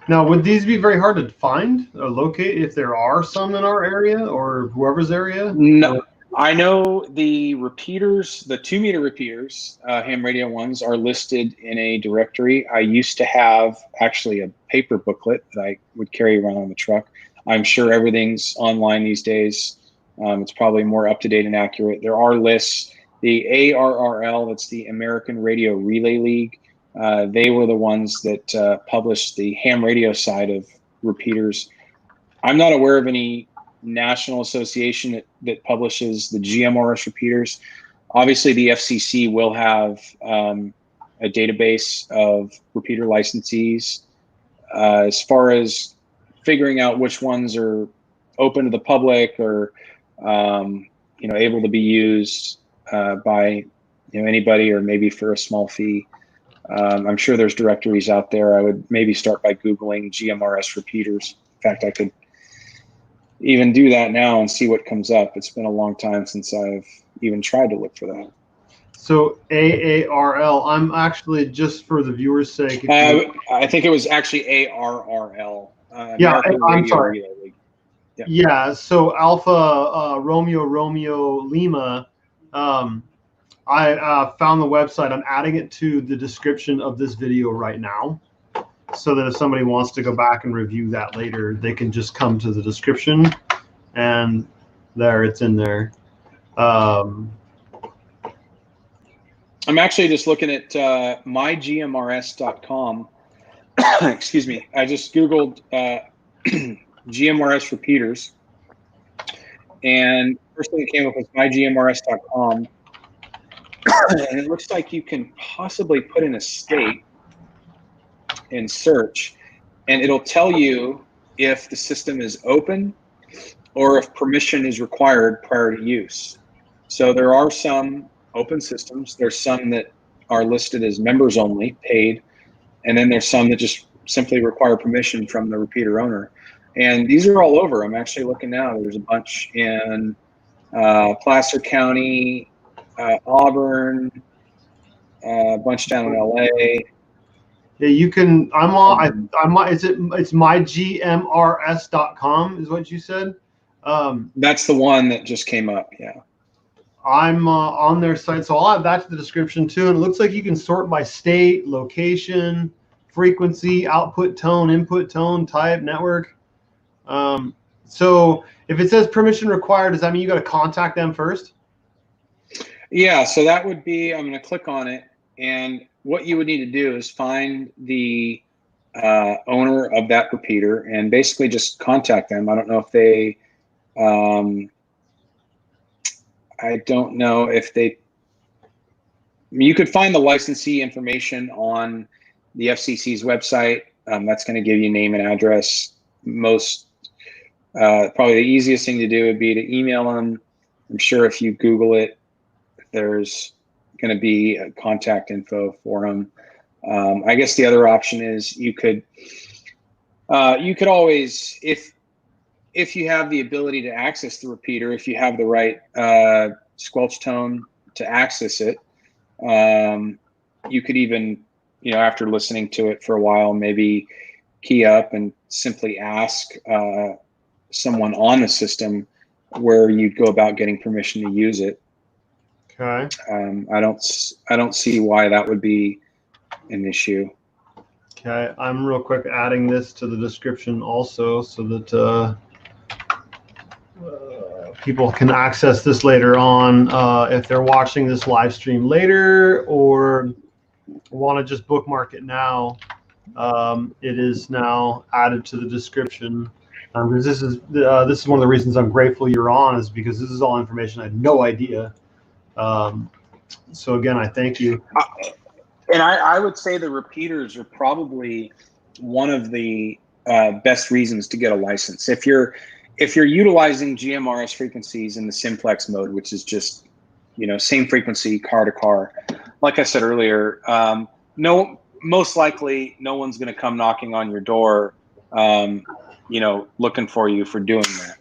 Now, would these be very hard to find or locate if there are some in our area or whoever's area? No, I know the repeaters, the 2-meter repeaters, ham radio ones, are listed in a directory. I used to have actually a paper booklet that I would carry around on the truck. I'm sure everything's online these days. It's probably more up to date and accurate. There are lists. The ARRL, that's the American Radio Relay League. They were the ones that published the ham radio side of repeaters. I'm not aware of any national association that publishes the GMRS repeaters. Obviously, the FCC will have a database of repeater licensees. As far as figuring out which ones are open to the public or you know, able to be used by, you know, anybody, or maybe for a small fee, I'm sure there's directories out there. I would maybe start by Googling GMRS repeaters. In fact, I could even do that now and see what comes up. It's been a long time since I've even tried to look for that. So AARL, I'm actually, just for the viewers' sake. I think it was actually ARRL. Yeah, American I'm Radio sorry. Relay League. Yeah, so Alpha Romeo Lima. I found the website. I'm adding it to the description of this video right now, so that if somebody wants to go back and review that later, they can just come to the description, and there, it's in there. I'm actually just looking at mygmrs.com. Excuse me. I just Googled GMRS repeaters, and first thing that came up was mygmrs.com. And it looks like you can possibly put in a state and search, and it'll tell you if the system is open or if permission is required prior to use. So there are some open systems. There's some that are listed as members only, paid, and then there's some that just simply require permission from the repeater owner. And these are all over. I'm actually looking now. There's a bunch in Placer County, Auburn, a bunch down in LA. Yeah, you can. I'm on. It's mygmrs.com is what you said. That's the one that just came up. Yeah. I'm on their site, so I'll add that to the description too. And it looks like you can sort by state, location, frequency, output tone, input tone, type, network. So if it says permission required, does that mean you got to contact them first? Yeah, so that would be, I'm going to click on it, and what you would need to do is find the owner of that repeater and basically just contact them. I don't know if they, I don't know if they, you could find the licensee information on the FCC's website. That's going to give you name and address. Probably the easiest thing to do would be to email them. I'm sure if you Google it, there's going to be contact info for them. I guess the other option is you could always, if you have the ability to access the repeater, if you have the right squelch tone to access it, you could even, after listening to it for a while, maybe key up and simply ask someone on the system where you'd go about getting permission to use it. Okay. I don't see why that would be an issue. Okay, I'm real quick adding this to the description also, so that people can access this later on if they're watching this live stream later or want to just bookmark it now. It is now added to the description. Because this is one of the reasons I'm grateful you're on, is because this is all information I had no idea. So again, I thank you. And I would say the repeaters are probably one of the best reasons to get a license. If you're utilizing GMRS frequencies in the simplex mode, which is just, same frequency car to car, like I said earlier, most likely no one's going to come knocking on your door, looking for you for doing that.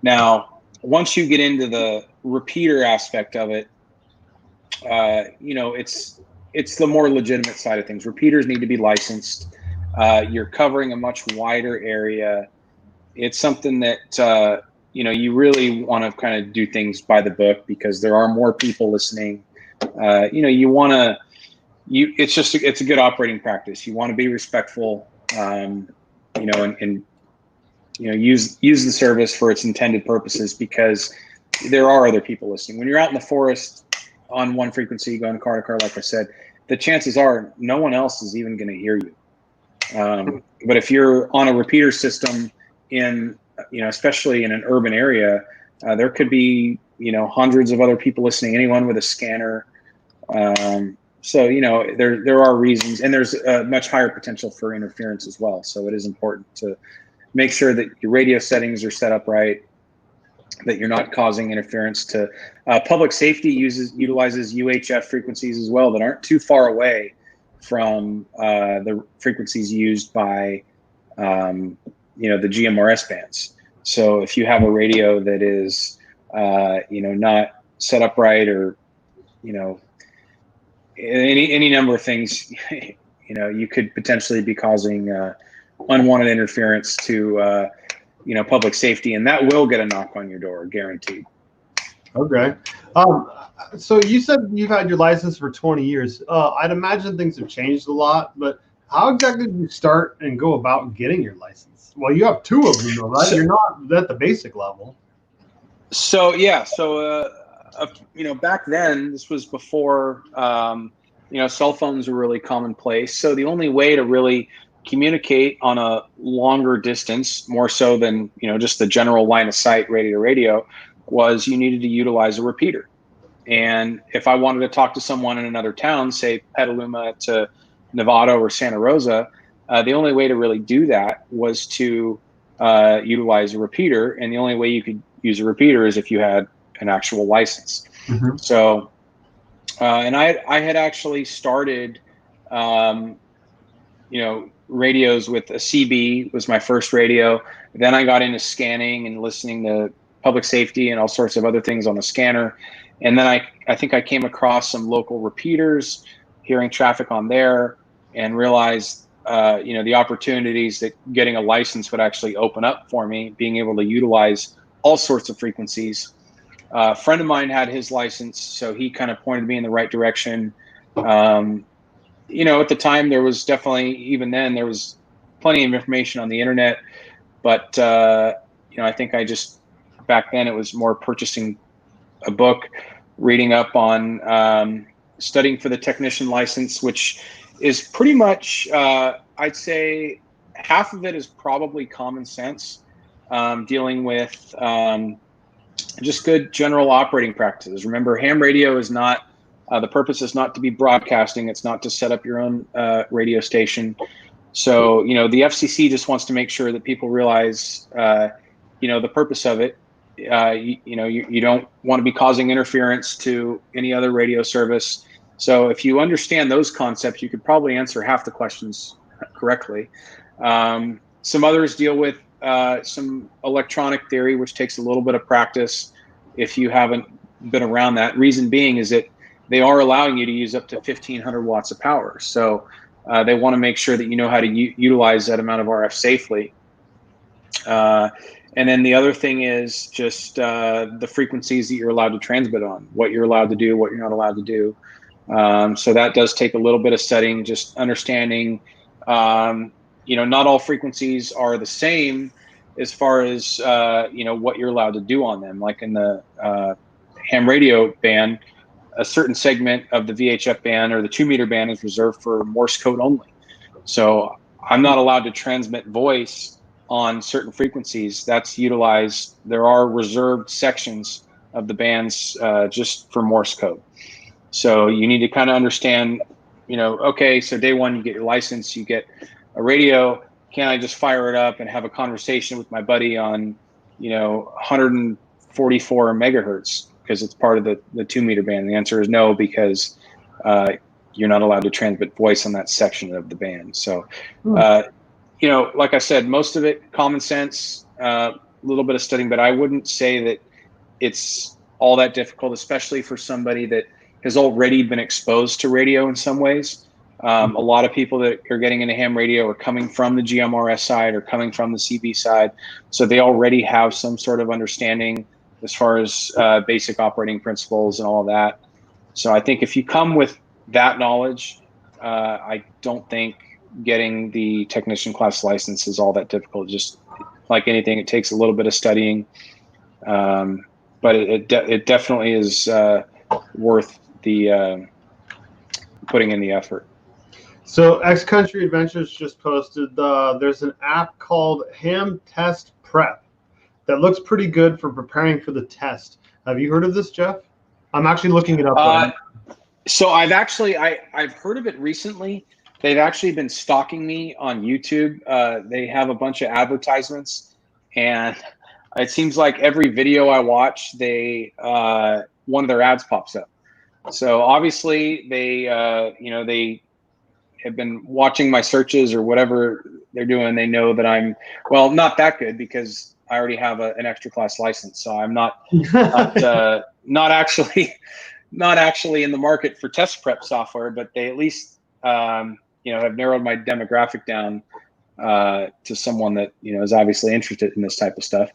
Now, once you get into the repeater aspect of it, it's the more legitimate side of things. Repeaters need to be licensed. You're covering a much wider area. It's something that, you really want to kind of do things by the book, because there are more people listening. It's a good operating practice. You want to be respectful, and use the service for its intended purposes, because there are other people listening. When you're out in the forest on one frequency going car to car, like I said, the chances are no one else is even going to hear you. But if you're on a repeater system especially in an urban area, there could be, hundreds of other people listening, anyone with a scanner. So, there are reasons, and there's a much higher potential for interference as well. So it is important to make sure that your radio settings are set up right, that you're not causing interference to public safety utilizes UHF frequencies as well that aren't too far away from the frequencies used by the GMRS bands. So if you have a radio that is not set up right, or any number of things, you could potentially be causing unwanted interference to public safety, and that will get a knock on your door, guaranteed. Okay. So you said you've had your license for 20 years. I'd imagine things have changed a lot, but how exactly did you start and go about getting your license? Well, you have two of them, though, right? You're not at the basic level. So yeah, back then, this was before cell phones were really commonplace. So the only way to really communicate on a longer distance, more so than just the general line of sight radio to radio, was you needed to utilize a repeater. And if I wanted to talk to someone in another town, say Petaluma to Novato or Santa Rosa, the only way to really do that was to utilize a repeater. And the only way you could use a repeater is if you had an actual license. Mm-hmm. So, and I had actually started, radios with a CB was my first radio. Then I got into scanning and listening to public safety and all sorts of other things on the scanner. And then I think I came across some local repeaters, hearing traffic on there, and realized, the opportunities that getting a license would actually open up for me, being able to utilize all sorts of frequencies. A friend of mine had his license, so he kind of pointed me in the right direction. At the time, there was definitely, even then, there was plenty of information on the internet, but I think back then it was more purchasing a book, reading up on studying for the technician license, which is pretty much, I'd say half of it is probably common sense, dealing with just good general operating practices. Remember, ham radio is not, the purpose is not to be broadcasting. It's not to set up your own radio station. So, the FCC just wants to make sure that people realize, the purpose of it. You don't want to be causing interference to any other radio service. So if you understand those concepts, you could probably answer half the questions correctly. Some others deal with some electronic theory, which takes a little bit of practice if you haven't been around that. Reason being is that they are allowing you to use up to 1,500 watts of power. So they want to make sure that you know how to utilize that amount of RF safely. And then the other thing is just the frequencies that you're allowed to transmit on, what you're allowed to do, what you're not allowed to do. So that does take a little bit of studying, just understanding, not all frequencies are the same as far as, what you're allowed to do on them. Like in the ham radio band, a certain segment of the VHF band or the 2-meter band is reserved for Morse code only. So I'm not allowed to transmit voice on certain frequencies. That's utilized. There are reserved sections of the bands just for Morse code. So you need to kind of understand, okay, so day one, you get your license, you get a radio. Can I just fire it up and have a conversation with my buddy on, 144 megahertz because it's part of the 2-meter band? The answer is no, because you're not allowed to transmit voice on that section of the band. So, like I said, most of it common sense, a little bit of studying, but I wouldn't say that it's all that difficult, especially for somebody that has already been exposed to radio in some ways. A lot of people that are getting into ham radio are coming from the GMRS side or coming from the CB side. So they already have some sort of understanding as far as basic operating principles and all of that. So I think if you come with that knowledge, I don't think getting the technician class license is all that difficult. Just like anything, it takes a little bit of studying. But it definitely is worth the putting in the effort. So X Country Adventures just posted there's an app called Ham Test Prep that looks pretty good for preparing for the test. Have you heard of this, Jeff? I'm actually looking it up. So I've heard of it recently. They've actually been stalking me on YouTube. They have a bunch of advertisements, and it seems like every video I watch, one of their ads pops up. So obviously they have been watching my searches or whatever they're doing. They know that I'm, well, not that good because I already have an extra class license. So I'm not actually in the market for test prep software, but they at least, have narrowed my demographic down to someone that, is obviously interested in this type of stuff.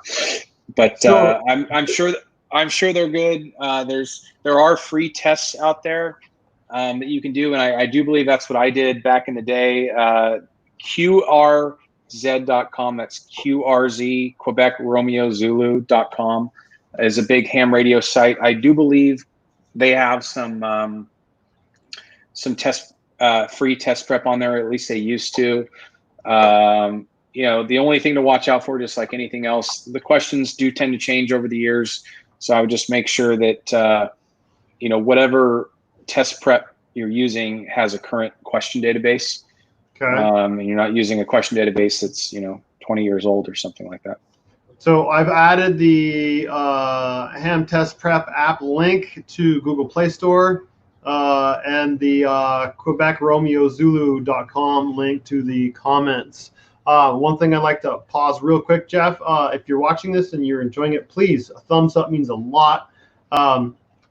But I'm sure they're good. There are free tests out there that you can do, and I do believe that's what I did back in the day. QRZ.com. That's QRZ, Quebec Romeo Zulu.com is a big ham radio site. I do believe they have some free test prep on there. At least they used to. The only thing to watch out for, just like anything else, the questions do tend to change over the years. So I would just make sure that, whatever test prep you're using has a current question database. Okay. And you're not using a question database that's, 20 years old or something like that. So I've added the Ham Test Prep app link to Google Play Store and the QuebecRomeoZulu.com link to the comments. One thing I'd like to pause real quick, Jeff. If you're watching this and you're enjoying it, please, a thumbs up means a lot.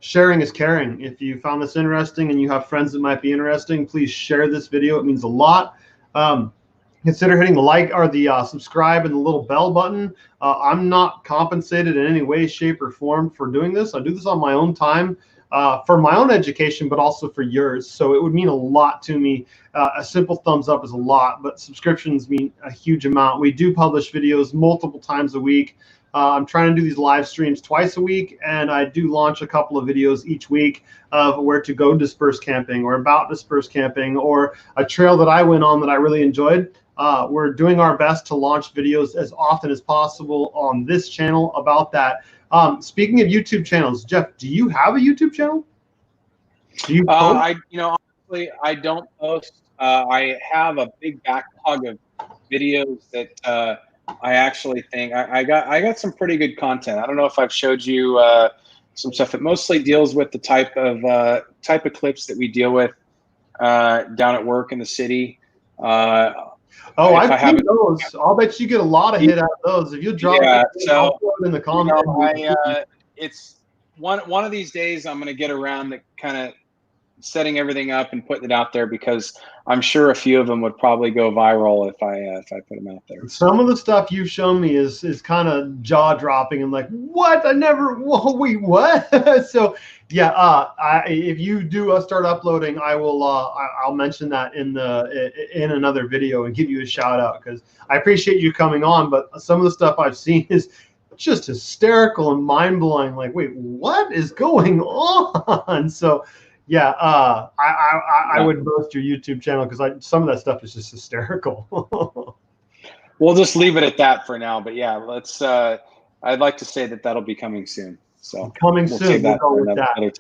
Sharing is caring. If you found this interesting and you have friends that might be interesting, please share this video. It means a lot. Consider hitting the like or the subscribe and the little bell button. I'm not compensated in any way, shape, or form for doing this. I do this on my own time for my own education, but also for yours. So it would mean a lot to me. A simple thumbs up is a lot, but subscriptions mean a huge amount. We do publish videos multiple times a week. I'm trying to do these live streams twice a week, and I do launch a couple of videos each week of where to go disperse camping or about disperse camping or a trail that I went on that I really enjoyed. We're doing our best to launch videos as often as possible on this channel about that. Speaking of YouTube channels, Jeff, do you have a YouTube channel? Do you post? Honestly, I don't post. I have a big backlog of videos that I actually think I got some pretty good content. I don't know if I've showed you some stuff. It mostly deals with the type of clips that we deal with down at work in the city. I've seen those. I'll bet you get a lot of hit out of those. If you drop it, I'll put it in the comments. It's one of these days I'm going to get around to kind of setting everything up and putting it out there, because I'm sure a few of them would probably go viral if I put them out there. Some of the stuff you've shown me is kind of jaw dropping. I'm like, what? Wait, what? So yeah, if you do start uploading, I will. I'll mention that in another video and give you a shout out, because I appreciate you coming on. But some of the stuff I've seen is just hysterical and mind blowing. Like, wait, what is going on? So. Yeah, I would boost your YouTube channel, because some of that stuff is just hysterical. We'll just leave it at that for now. But yeah, let's. I'd like to say that that'll be coming soon. So coming soon. We'll go with that.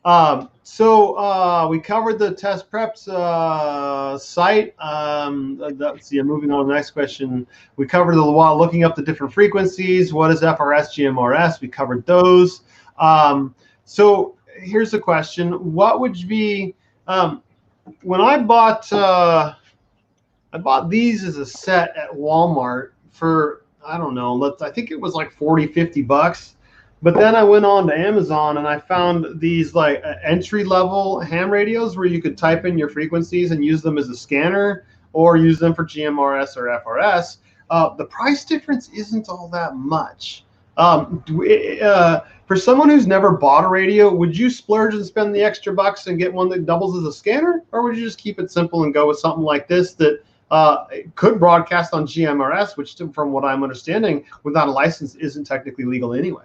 Time. So we covered the test preps site. Let's see. Moving on to the next question. We covered a while looking up the different frequencies. What is FRS, GMRS? We covered those. So. Here's the question: what would be when I bought these as a set at Walmart for, I don't know, I think it was like $40-50, but then I went on to Amazon and I found these like entry level ham radios where you could type in your frequencies and use them as a scanner or use them for GMRS or FRS. The price difference isn't all that much. For someone who's never bought a radio, would you splurge and spend the extra bucks and get one that doubles as a scanner, or would you just keep it simple and go with something like this that could broadcast on GMRS, which, from what I'm understanding, without a license, isn't technically legal anyway?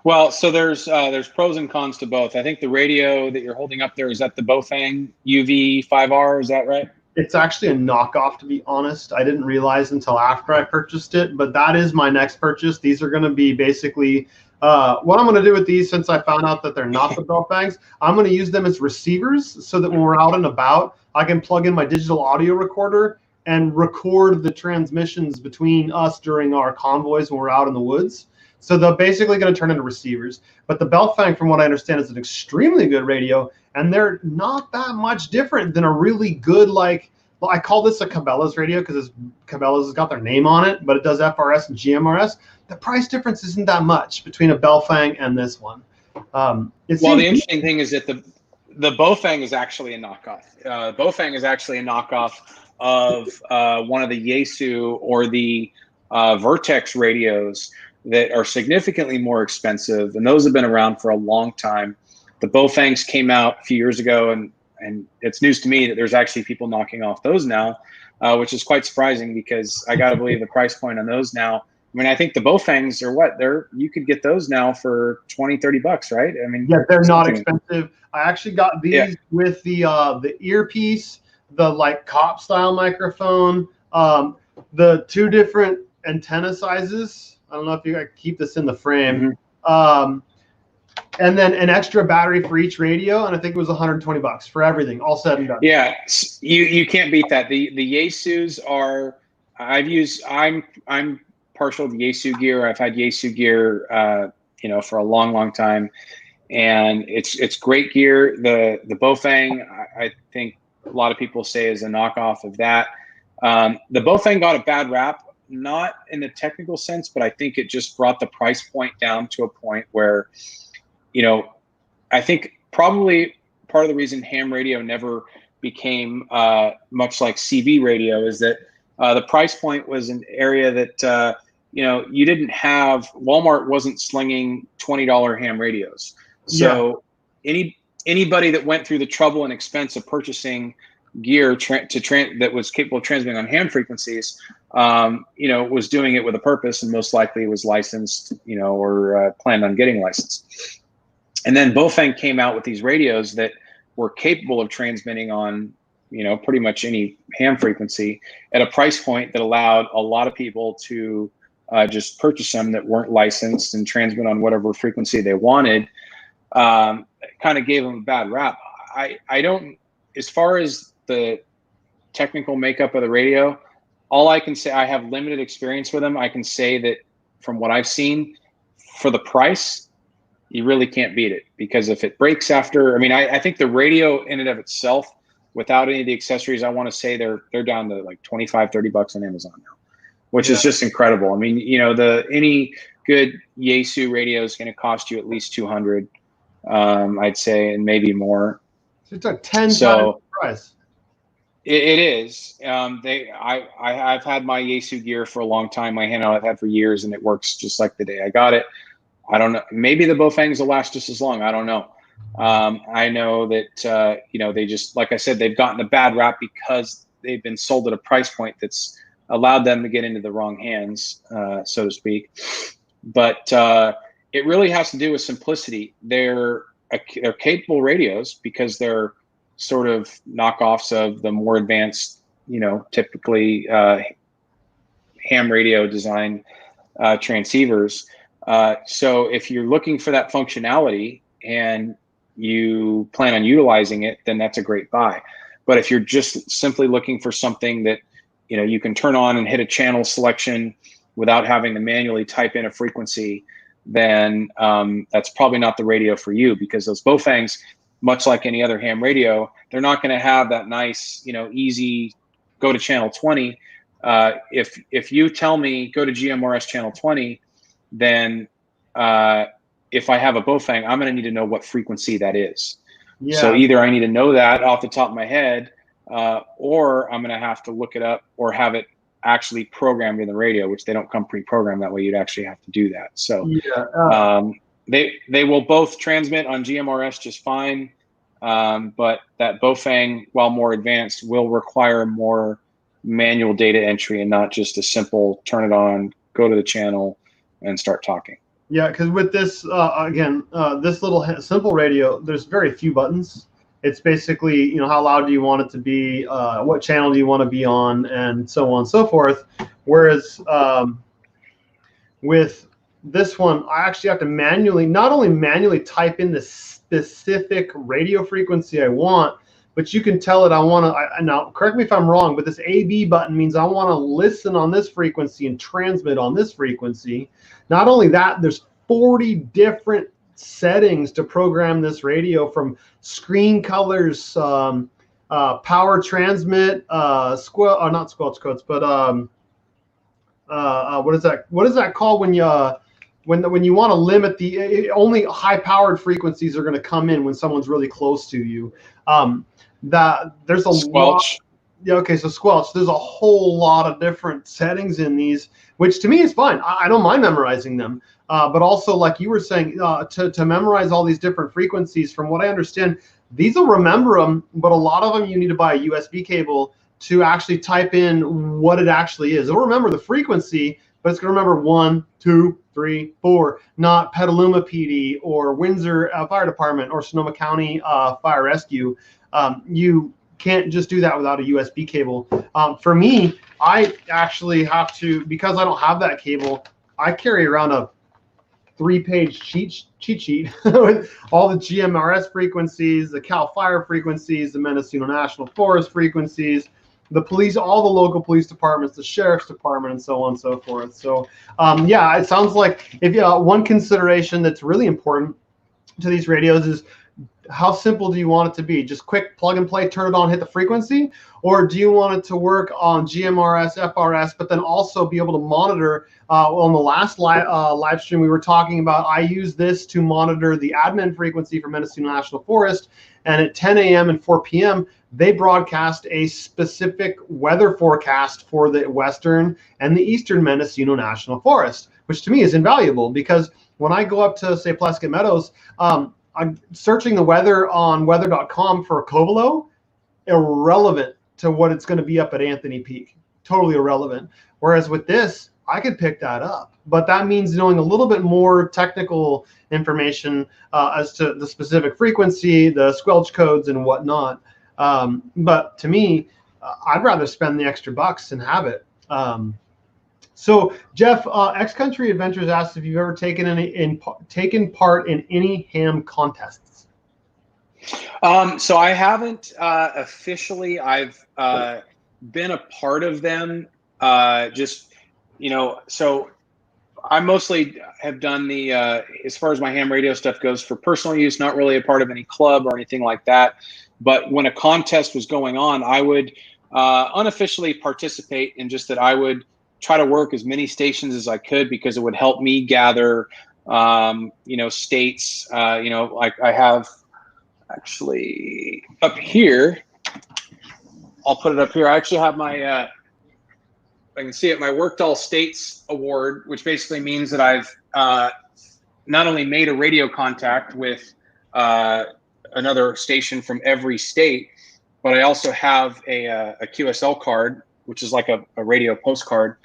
Well, so there's pros and cons to both. I think the radio that you're holding up there, is that the BAOFENG UV5R? Is that right? It's actually a knockoff, to be honest. I didn't realize until after I purchased it, but that is my next purchase. These are going to be basically what I'm going to do with these, since I found out that they're not the BAOFENGs. I'm going to use them as receivers so that when we're out and about, I can plug in my digital audio recorder and record the transmissions between us during our convoys when we're out in the woods. So they're basically going to turn into receivers. But the BAOFENG, from what I understand, is an extremely good radio, and they're not that much different than a really good, like, well, I call this a Cabela's radio because Cabela's has got their name on it, but it does FRS and GMRS. The price difference isn't that much between a BAOFENG and this one. The interesting thing is that the BAOFENG is actually a knockoff. BAOFENG is actually a knockoff of one of the Yaesu or the Vertex radios that are significantly more expensive, and those have been around for a long time. The BAOFENGs came out a few years ago, and it's news to me that there's actually people knocking off those now, which is quite surprising, because I got to believe the price point on those now. I mean, I think the BAOFENGs are what? You could get those now for $20-30, right? I mean, yeah, they're not expensive. I actually got these with the earpiece, the like cop style microphone, the two different antenna sizes. I don't know if I keep this in the frame. Mm-hmm. And then an extra battery for each radio, and I think it was $120 for everything, all said and done. Yeah, you can't beat that. The Yaesus are I'm partial to Yaesu gear. I've had Yaesu gear for a long time, and it's great gear. The BAOFENG, I think a lot of people say, is a knockoff of that. The BAOFENG got a bad rap, not in the technical sense, but I think it just brought the price point down to a point where, I think probably part of the reason ham radio never became much like CB radio is that the price point was an area that, you didn't have, Walmart wasn't slinging $20 ham radios. So anybody that went through the trouble and expense of purchasing gear that was capable of transmitting on ham frequencies, was doing it with a purpose, and most likely was licensed, or planned on getting licensed. And then BAOFENG came out with these radios that were capable of transmitting on, pretty much any ham frequency at a price point that allowed a lot of people to just purchase them that weren't licensed and transmit on whatever frequency they wanted. Kind of gave them a bad rap. I don't, as far as the technical makeup of the radio, all I can say, I have limited experience with them. I can say that from what I've seen, for the price, you really can't beat it, because if it breaks after, I mean, I think the radio in and of itself, without any of the accessories, I want to say they're down to like 25, 30 bucks on Amazon now, which is just incredible. I mean, you know, any good Yaesu radio is going to cost you at least 200, I'd say, and maybe more. So it's like 10 times the price. It is. I've had my Yaesu gear for a long time. My handheld I've had for years, and it works just like the day I got it. I don't know. Maybe the BAOFENGs will last just as long. I don't know. I know that you know, they just, like I said, they've gotten a bad rap because they've been sold at a price point that's allowed them to get into the wrong hands, so to speak. But it really has to do with simplicity. They're capable radios because they're sort of knockoffs of the more advanced, you know, typically ham radio design transceivers. So if you're looking for that functionality and you plan on utilizing it, then that's a great buy. But if you're just simply looking for something that, you know, you can turn on and hit a channel selection without having to manually type in a frequency, then that's probably not the radio for you, because those BAOFENGs, much like any other ham radio, they're not going to have that nice, you know, easy go to channel 20. If you tell me go to GMRS channel 20, then if I have a BAOFENG, I'm going to need to know what frequency that is. Yeah. So either I need to know that off the top of my head, or I'm going to have to look it up or have it actually programmed in the radio, which they don't come pre-programmed. That way you'd actually have to do that. So they will both transmit on GMRS just fine, but that BAOFENG, while more advanced, will require more manual data entry and not just a simple turn it on, go to the channel, and start talking. Yeah, because with this, this little simple radio, there's very few buttons. It's basically, you know, how loud do you want it to be, what channel do you want to be on, and so on and so forth. Whereas with this one, I actually have to not only manually type in the specific radio frequency I want, but you can tell it I want to, now correct me if I'm wrong, but this AB button means I want to listen on this frequency and transmit on this frequency. Not only that, there's 40 different settings to program this radio, from screen colors, power transmit, not squelch codes, but what is that called when you when you want to limit only high powered frequencies are going to come in when someone's really close to you. There's a squelch. Yeah, okay, so squelch. There's a whole lot of different settings in these, which to me is fine. I don't mind memorizing them. But also, like you were saying, to memorize all these different frequencies, from what I understand, these will remember them, but a lot of them you need to buy a USB cable to actually type in what it actually is. It'll remember the frequency, but it's going to remember 1, 2, 3, 4, not Petaluma PD or Windsor Fire Department or Sonoma County Fire Rescue. You can't just do that without a USB cable. For me, I actually have to, because I don't have that cable, I carry around a 3-page cheat sheet with all the GMRS frequencies, the Cal Fire frequencies, the Mendocino National Forest frequencies, the police, all the local police departments, the sheriff's department, and so on and so forth. So yeah, it sounds like one consideration that's really important to these radios is, how simple do you want it to be? Just quick plug and play, turn it on, hit the frequency? Or do you want it to work on GMRS, FRS, but then also be able to monitor? On the last live stream we were talking about, I use this to monitor the admin frequency for Mendocino National Forest. And at 10 a.m. and 4 p.m., they broadcast a specific weather forecast for the western and the eastern Mendocino National Forest, which to me is invaluable, because when I go up to, say, Plaskett Meadows, I'm searching the weather on weather.com for Covelo, irrelevant to what it's going to be up at Anthony Peak. Totally irrelevant. Whereas with this, I could pick that up. But that means knowing a little bit more technical information as to the specific frequency, the squelch codes, and whatnot. But to me, I'd rather spend the extra bucks and have it. So Jeff, X-Country Adventures asked if you've ever taken part in any ham contests. So I haven't officially. I've been a part of them. Just, you know, so I mostly have done the, as far as my ham radio stuff goes, for personal use, not really a part of any club or anything like that. But when a contest was going on, I would unofficially participate in just that I would try to work as many stations as I could, because it would help me gather, states, like I have actually up here. I'll put it up here. I actually have my, I can see it, my Worked All States Award, which basically means that I've not only made a radio contact with another station from every state, but I also have a QSL card, which is like a radio postcard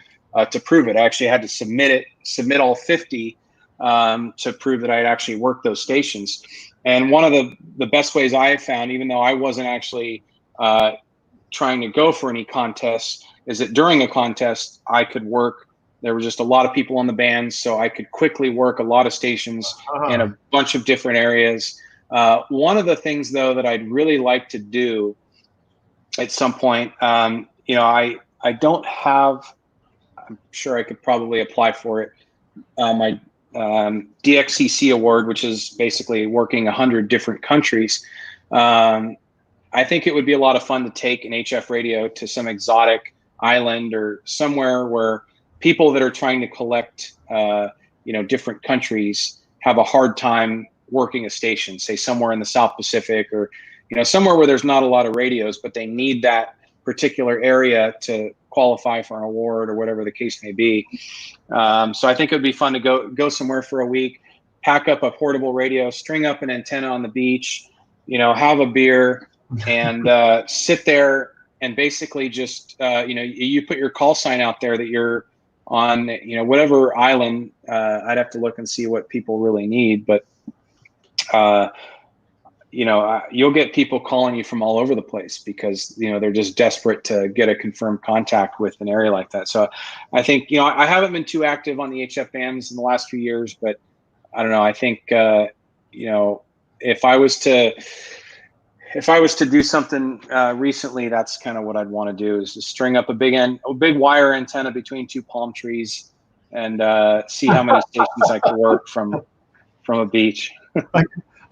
to prove it. I actually had to submit all 50 to prove that I had actually worked those stations. And one of the best ways I have found, even though I wasn't actually trying to go for any contests, is that during a contest, I could work. There were just a lot of people on the band, so I could quickly work a lot of stations in a bunch of different areas. One of the things, though, that I'd really like to do at some point, I don't have, I'm sure I could probably apply for it, my DXCC award, which is basically working 100 different countries. I think it would be a lot of fun to take an HF radio to some exotic island or somewhere where people that are trying to collect, different countries have a hard time working a station, say somewhere in the South Pacific, or, somewhere where there's not a lot of radios, but they need that particular area to qualify for an award or whatever the case may be. So I think it would be fun to go somewhere for a week, pack up a portable radio, string up an antenna on the beach, have a beer, and sit there and basically just, you put your call sign out there that you're on, whatever island. I'd have to look and see what people really need, but you'll get people calling you from all over the place because, they're just desperate to get a confirmed contact with an area like that. So I think, I haven't been too active on the HF bands in the last few years, but I don't know. I think, if I was to do something recently, that's kind of what I'd want to do, is to string up a big wire antenna between two palm trees and see how many stations I could work from a beach.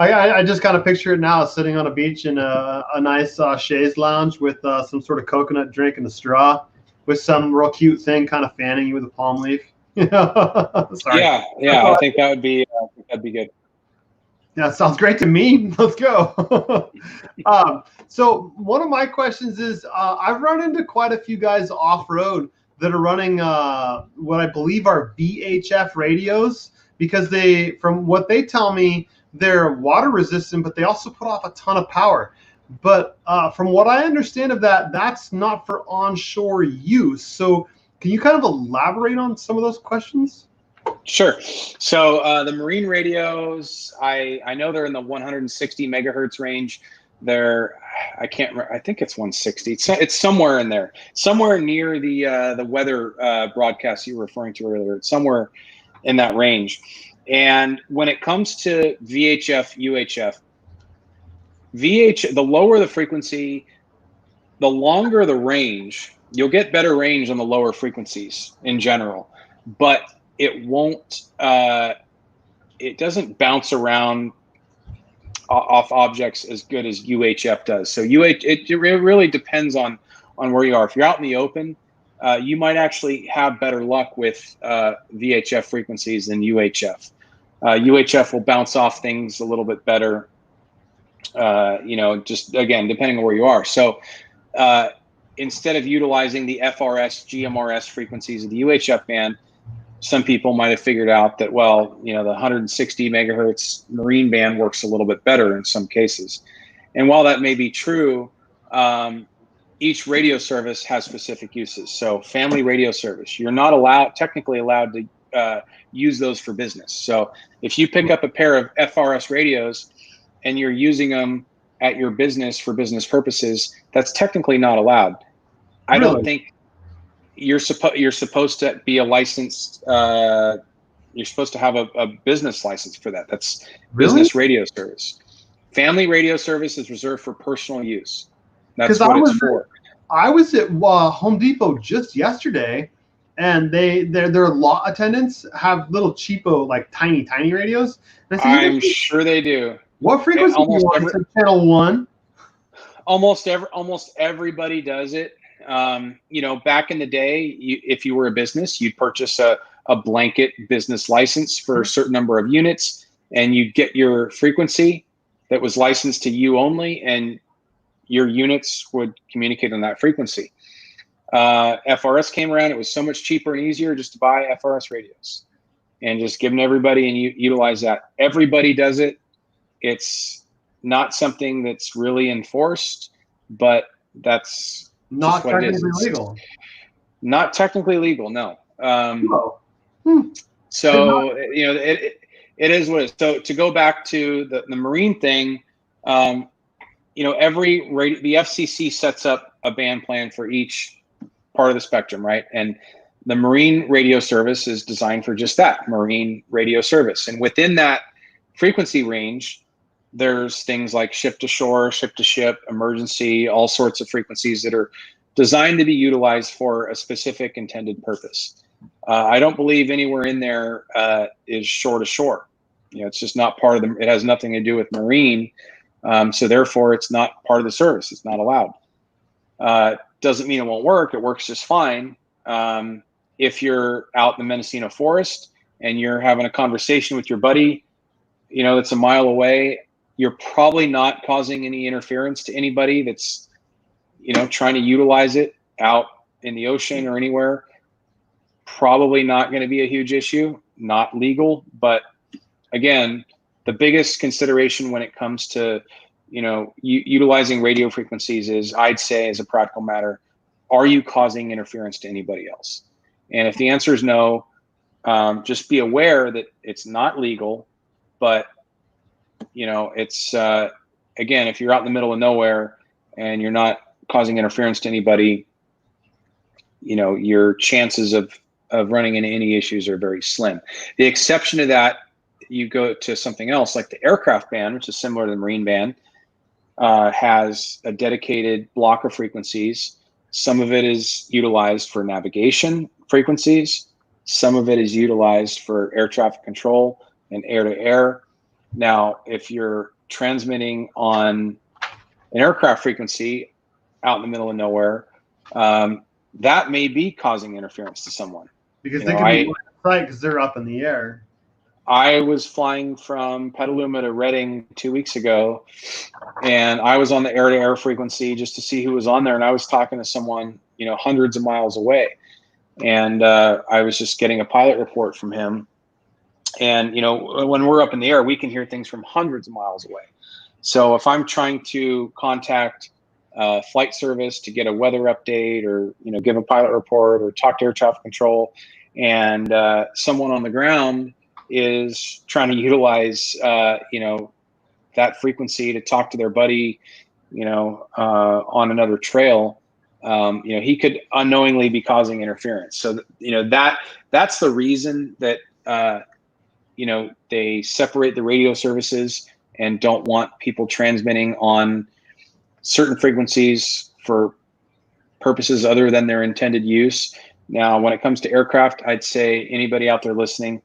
I just kind of picture it now, sitting on a beach in a nice chaise lounge with some sort of coconut drink and a straw, with some real cute thing kind of fanning you with a palm leaf. Sorry. Yeah, I think that'd be good. Yeah, sounds great to me. Let's go. So one of my questions is, I've run into quite a few guys off-road that are running what I believe are VHF radios, because from what they tell me, they're water resistant, but they also put off a ton of power. But from what I understand of that, that's not for onshore use. So can you kind of elaborate on some of those questions? Sure. So the marine radios, I know they're in the 160 megahertz range. I can't remember. I think it's 160. It's somewhere in there, somewhere near the weather broadcast you were referring to earlier. It's somewhere in that range. And when it comes to VHF, UHF, the lower the frequency, the longer the range. You'll get better range on the lower frequencies in general, but it won't. It doesn't bounce around off objects as good as UHF does. So it really depends on where you are. If you're out in the open, you might actually have better luck with VHF frequencies than UHF. UHF will bounce off things a little bit better. Just again, depending on where you are. So instead of utilizing the FRS, GMRS frequencies of the UHF band, some people might have figured out that, well, the 160 megahertz marine band works a little bit better in some cases. And while that may be true, each radio service has specific uses. So family radio service, you're not technically allowed to use those for business. So if you pick up a pair of FRS radios and you're using them at your business for business purposes, that's technically not allowed. I don't think you're supposed to be a licensed. You're supposed to have a business license for that. That's business radio service. Family radio service is reserved for personal use. That's what it's for. I was at Home Depot just yesterday, and their lot attendants have little cheapo, like tiny radios. And I said, I'm sure they do. What frequency do you want? It's channel 1. Almost everybody does it. You know, back in the day, if you were a business, you'd purchase a blanket business license for a certain number of units, and you'd get your frequency that was licensed to you only, and your units would communicate on that frequency. FRS came around. It was so much cheaper and easier just to buy FRS radios and just give them to everybody and utilize that. Everybody does it. It's not something that's really enforced, but that's not technically legal. Not technically legal, no. So you know, it is what it is. So to go back to the marine thing, you know, the FCC sets up a band plan for each part of the spectrum, right? And the marine radio service is designed for just that, marine radio service. And within that frequency range, there's things like ship to shore, ship to ship, emergency, all sorts of frequencies that are designed to be utilized for a specific intended purpose. I don't believe anywhere in there is shore to shore. You know, it's just not part of the, it has nothing to do with marine. So therefore it's not part of the service. It's not allowed. Doesn't mean it won't work. It works just fine. If you're out in the Mendocino forest and you're having a conversation with your buddy, you know, that's a mile away, you're probably not causing any interference to anybody that's, you know, trying to utilize it out in the ocean or anywhere. Probably not going to be a huge issue, not legal. But again, the biggest consideration when it comes to, you know, utilizing radio frequencies is, I'd say as a practical matter, are you causing interference to anybody else? And if the answer is no, just be aware that it's not legal, but you know, it's, again, if you're out in the middle of nowhere and you're not causing interference to anybody, you know, your chances of running into any issues are very slim. The exception to that, you go to something else like the aircraft band, which is similar to the marine band, has a dedicated block of frequencies. Some of it is utilized for navigation frequencies. Some of it is utilized for air traffic control and air-to-air. Now, if you're transmitting on an aircraft frequency out in the middle of nowhere, that may be causing interference to someone. Because they can be right because they're up in the air. I was flying from Petaluma to Redding 2 weeks ago, and I was on the air-to-air frequency just to see who was on there, and I was talking to someone, you know, hundreds of miles away, and I was just getting a pilot report from him. And you know, when we're up in the air, we can hear things from hundreds of miles away. So if I'm trying to contact flight service to get a weather update, or you know, give a pilot report, or talk to air traffic control, and someone on the ground is trying to utilize you know, that frequency to talk to their buddy, you know, on another trail, you know, he could unknowingly be causing interference. So you know, that's the reason that you know, they separate the radio services and don't want people transmitting on certain frequencies for purposes other than their intended use. Now, when it comes to aircraft, I'd say anybody out there listening,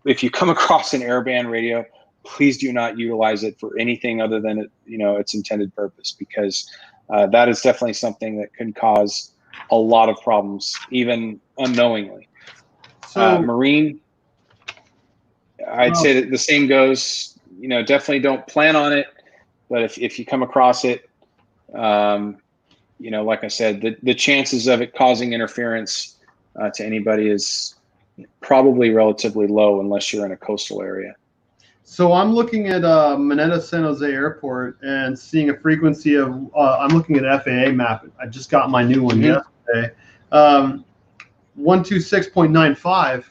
if you come across an airband radio, please do not utilize it for anything other than it, you know, its intended purpose, because that is definitely something that could cause a lot of problems, even unknowingly. So, marine, I'd say that the same goes. You know, definitely don't plan on it, but if you come across it, you know, like I said, the chances of it causing interference to anybody is probably relatively low unless you're in a coastal area. So I'm looking at Mineta San Jose Airport and seeing a frequency of, I'm looking at FAA map. I just got my new one yesterday, 126.95.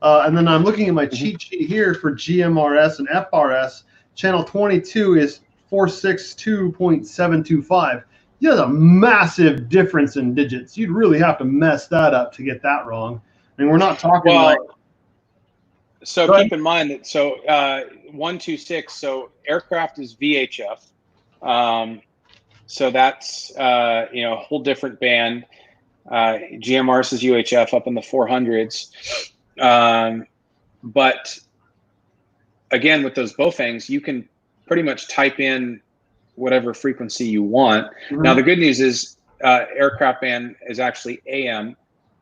And then I'm looking at my cheat sheet here for GMRS and FRS. Channel 22 is 462.725. You have a massive difference in digits. You'd really have to mess that up to get that wrong. I mean, we're not talking like. So keep in mind that 126. So aircraft is VHF. So that's you know, a whole different band. GMRS is UHF up in the 400s. But again, with those BAOFENGs, you can pretty much type in whatever frequency you want. Mm-hmm. Now, the good news is aircraft band is actually AM.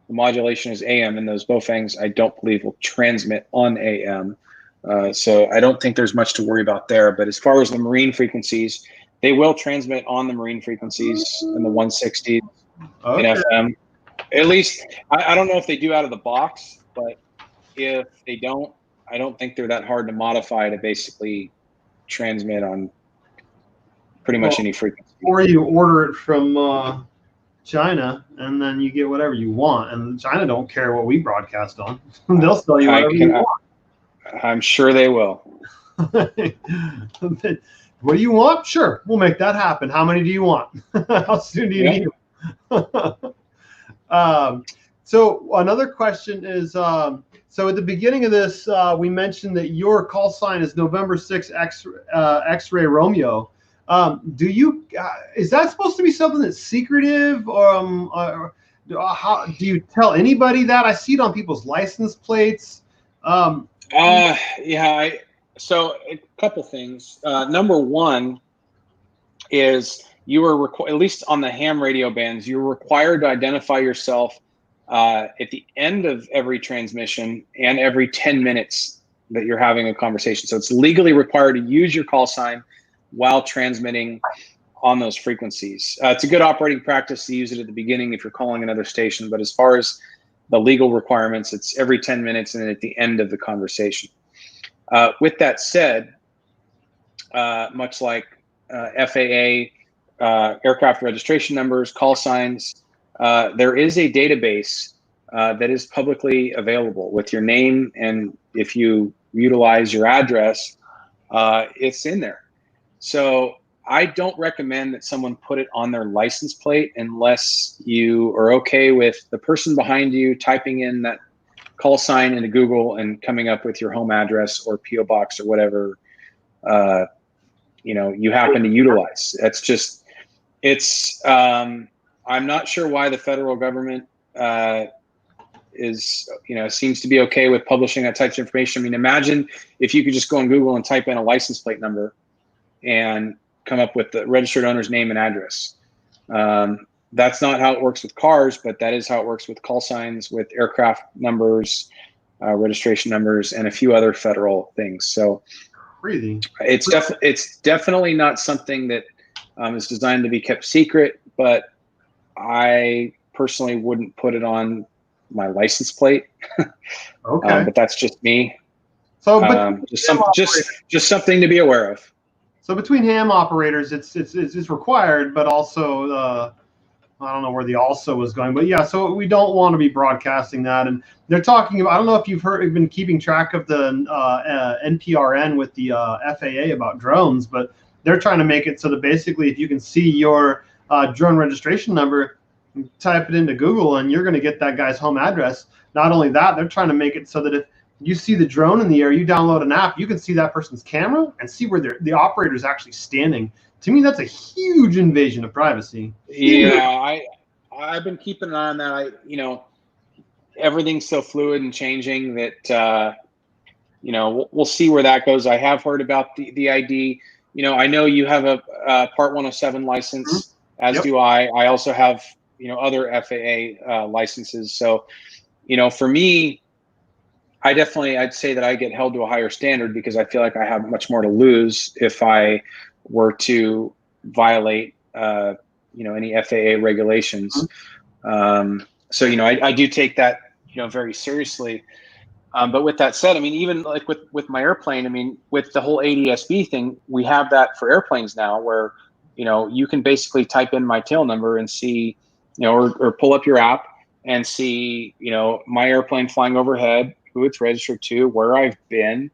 The modulation is AM, and those BAOFENGs, I don't believe, will transmit on AM. So I don't think there's much to worry about there. But as far as the marine frequencies, they will transmit on the marine frequencies in the 160s in FM. At least, I don't know if they do out of the box, but if they don't, I don't think they're that hard to modify to basically transmit on pretty much any frequency. Or you order it from China, and then you get whatever you want. And China don't care what we broadcast on. They'll sell you whatever you want. I'm sure they will. What do you want? Sure, we'll make that happen. How many do you want? How soon do you need them? So another question is, so at the beginning of this, we mentioned that your call sign is November 6 X-ray Romeo. Do you, is that supposed to be something that's secretive, or how do you tell anybody that? I see it on people's license plates. Yeah, so a couple things. Number one is you were at least on the ham radio bands, you're required to identify yourself at the end of every transmission and every 10 minutes that you're having a conversation. So it's legally required to use your call sign while transmitting on those frequencies. It's a good operating practice to use it at the beginning if you're calling another station, but as far as the legal requirements, it's every 10 minutes and then at the end of the conversation. With that said, much like FAA, aircraft registration numbers, call signs, there is a database that is publicly available with your name, and if you utilize your address, it's in there. So I don't recommend that someone put it on their license plate unless you are okay with the person behind you typing in that call sign into Google and coming up with your home address or PO box or whatever you happen to utilize. That's just, it's I'm not sure why the federal government seems to be okay with publishing that type of information. I mean, imagine if you could just go on Google and type in a license plate number and come up with the registered owner's name and address. That's not how it works with cars, but that is how it works with call signs, with aircraft numbers, registration numbers, and a few other federal things. So it's definitely not something that is designed to be kept secret, but I personally wouldn't put it on my license plate. Okay. But that's just me. So just something to be aware of. So between ham operators, it's required, but also I don't know where the also was going, but yeah. So we don't want to be broadcasting that, and they're talking about. I don't know if you've been keeping track of the NPRN with the FAA about drones, but they're trying to make it so that basically, if you can see your drone registration number, type it into Google, and you're going to get that guy's home address. Not only that, they're trying to make it so that if you see the drone in the air, you download an app, you can see that person's camera and see where the operator is actually standing. To me, that's a huge invasion of privacy. Yeah, I've been keeping an eye on that. Everything's so fluid and changing that we'll see where that goes. I have heard about the ID. I know you have a Part 107 license, as do I. I also have other FAA licenses. So for me, I'd say that I get held to a higher standard because I feel like I have much more to lose if I were to violate, any FAA regulations. So, I do take that, very seriously. But with that said, I mean, even like with my airplane, I mean, with the whole ADS-B thing, we have that for airplanes now where, you can basically type in my tail number and see, or pull up your app and see, my airplane flying overhead, who it's registered to, where I've been.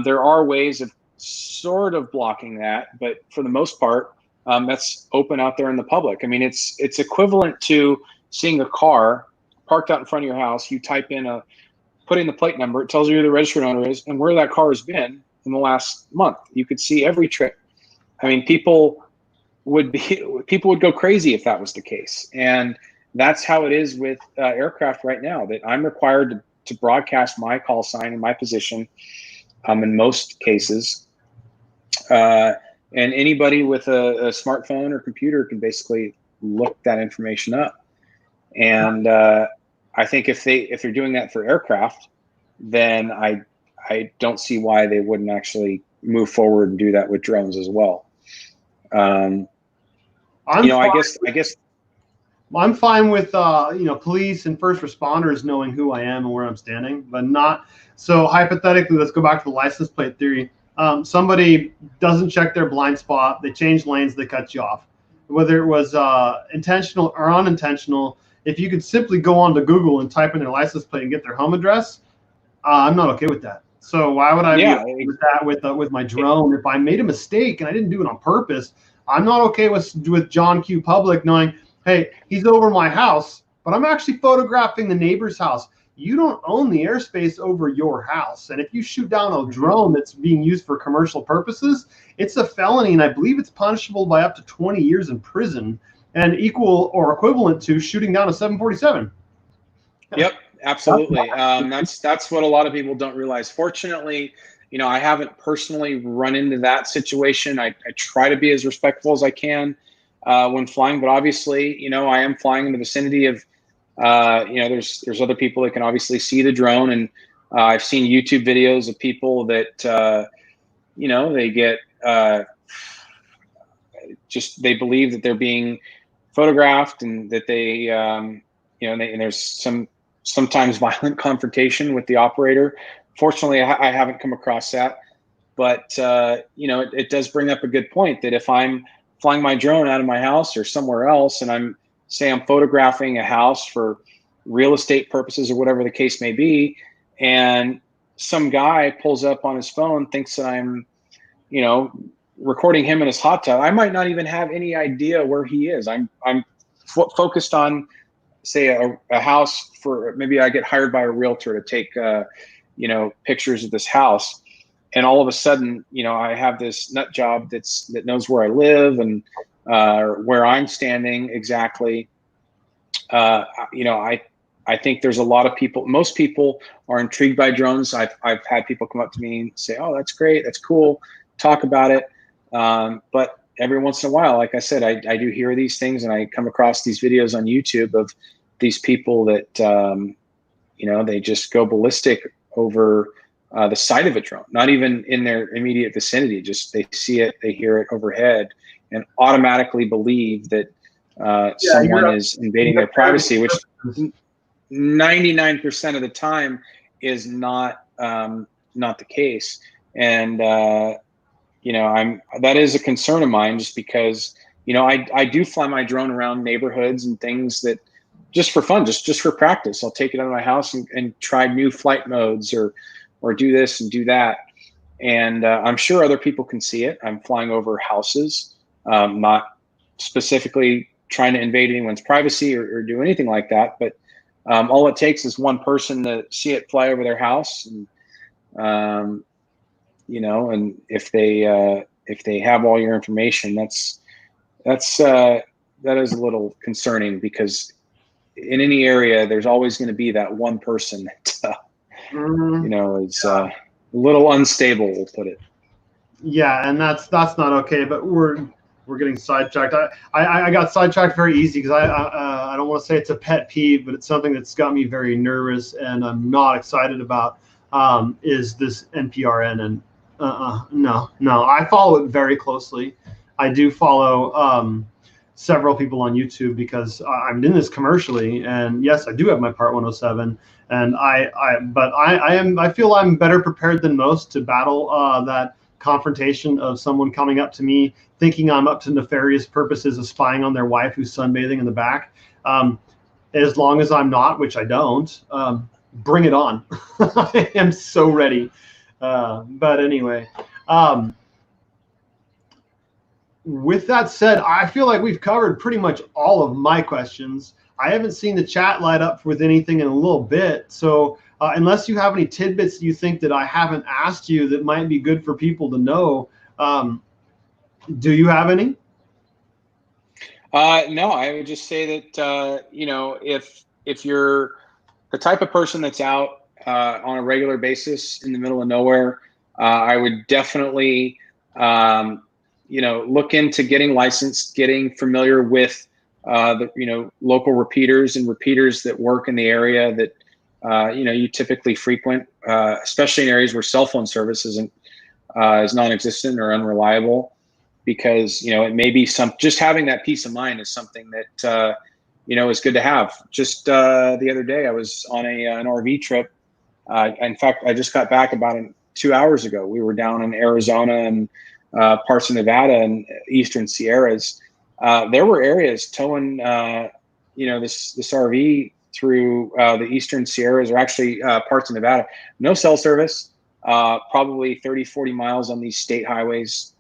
There are ways of sort of blocking that, but for the most part, that's open out there in the public. I mean, it's equivalent to seeing a car parked out in front of your house. You type in put in the plate number, it tells you who the registered owner is and where that car has been in the last month. You could see every trip. I mean, people would go crazy if that was the case. And that's how it is with aircraft right now, that I'm required to broadcast my call sign and my position in most cases. And anybody with a smartphone or computer can basically look that information up. And I think if they're doing that for aircraft, then I don't see why they wouldn't actually move forward and do that with drones as well. I guess I'm fine with police and first responders knowing who I am and where I'm standing, but not so hypothetically. Let's go back to the license plate theory. Somebody doesn't check their blind spot, they change lanes, they cut you off. Whether it was intentional or unintentional, if you could simply go onto Google and type in their license plate and get their home address, I'm not okay with that. So why would I be okay with that with my drone? If I made a mistake and I didn't do it on purpose, I'm not okay with John Q. Public knowing, hey, he's over my house, but I'm actually photographing the neighbor's house. You don't own the airspace over your house. And if you shoot down a drone that's being used for commercial purposes, it's a felony, and I believe it's punishable by up to 20 years in prison, and equal or equivalent to shooting down a 747. Yep, absolutely. That's what a lot of people don't realize. Fortunately, I haven't personally run into that situation. I try to be as respectful as I can when flying, but obviously, I am flying in the vicinity of there's other people that can obviously see the drone, and I've seen YouTube videos of people that they get they believe that they're being photographed, and that they and there's sometimes violent confrontation with the operator. Fortunately, I haven't come across that, but it does bring up a good point that if I'm flying my drone out of my house or somewhere else, and I'm photographing a house for real estate purposes or whatever the case may be, and some guy pulls up on his phone, thinks that I'm, recording him in his hot tub, I might not even have any idea where he is. I'm focused on, say, a house for, maybe I get hired by a realtor to take, pictures of this house. And all of a sudden, I have this nut job that knows where I live and where I'm standing exactly. I think there's a lot of people. Most people are intrigued by drones. I've had people come up to me and say, "Oh, that's great, that's cool," talk about it. But every once in a while, like I said, I do hear these things, and I come across these videos on YouTube of these people that they just go ballistic over the sight of a drone, not even in their immediate vicinity. Just they see it, they hear it overhead, and automatically believe that someone is invading their privacy, which 99% of the time is not the case. And that is a concern of mine, just because I do fly my drone around neighborhoods and things that just for fun, just for practice. I'll take it out of my house and try new flight modes or do this and do that. And I'm sure other people can see it. I'm flying over houses, not specifically trying to invade anyone's privacy or do anything like that. But all it takes is one person to see it fly over their house, and and if they have all your information, that is a little concerning, because in any area, there's always going to be that one person that is a little unstable, we'll put it. Yeah, and that's not okay. But we're getting sidetracked. I got sidetracked very easy because I don't want to say it's a pet peeve, but it's something that's got me very nervous and I'm not excited about. Is this NPRN, and no, I follow it very closely. I do follow several people on YouTube because I'm in this commercially, and yes, I do have my Part 107, and I feel I'm better prepared than most to battle that confrontation of someone coming up to me thinking I'm up to nefarious purposes of spying on their wife who's sunbathing in the back. As long as I'm not, which I don't, bring it on. I am so ready. But anyway, with that said, I feel like we've covered pretty much all of my questions. I haven't seen the chat light up with anything in a little bit. So unless you have any tidbits you think that I haven't asked you that might be good for people to know, do you have any? No, I would just say that if you're the type of person that's out on a regular basis in the middle of nowhere, I would definitely look into getting licensed, getting familiar with the local repeaters and repeaters that work in the area that you typically frequent, especially in areas where cell phone service is non-existent or unreliable. Because it may be just having that peace of mind is something that is good to have. Just the other day, I was on an RV trip. In fact, I just got back about 2 hours ago. We were down in Arizona and parts of Nevada and Eastern Sierras. There were areas towing this RV through the Eastern Sierras, or actually parts of Nevada. No cell service. Probably 30, 40 miles on these state highways.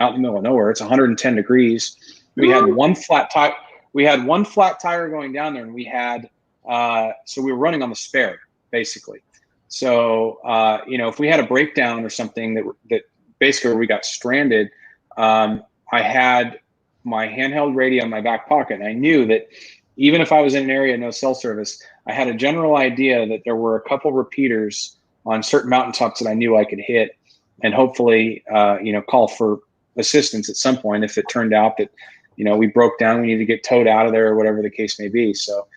Out in the middle of nowhere. It's 110 degrees. We had one flat tire. We had one flat tire going down there, and we had so we were running on the spare basically. So if we had a breakdown or something that basically we got stranded, I had my handheld radio in my back pocket, and I knew that even if I was in an area no cell service, I had a general idea that there were a couple repeaters on certain mountaintops that I knew I could hit, and hopefully call for assistance at some point if it turned out that we broke down, we need to get towed out of there, or whatever the case may be. So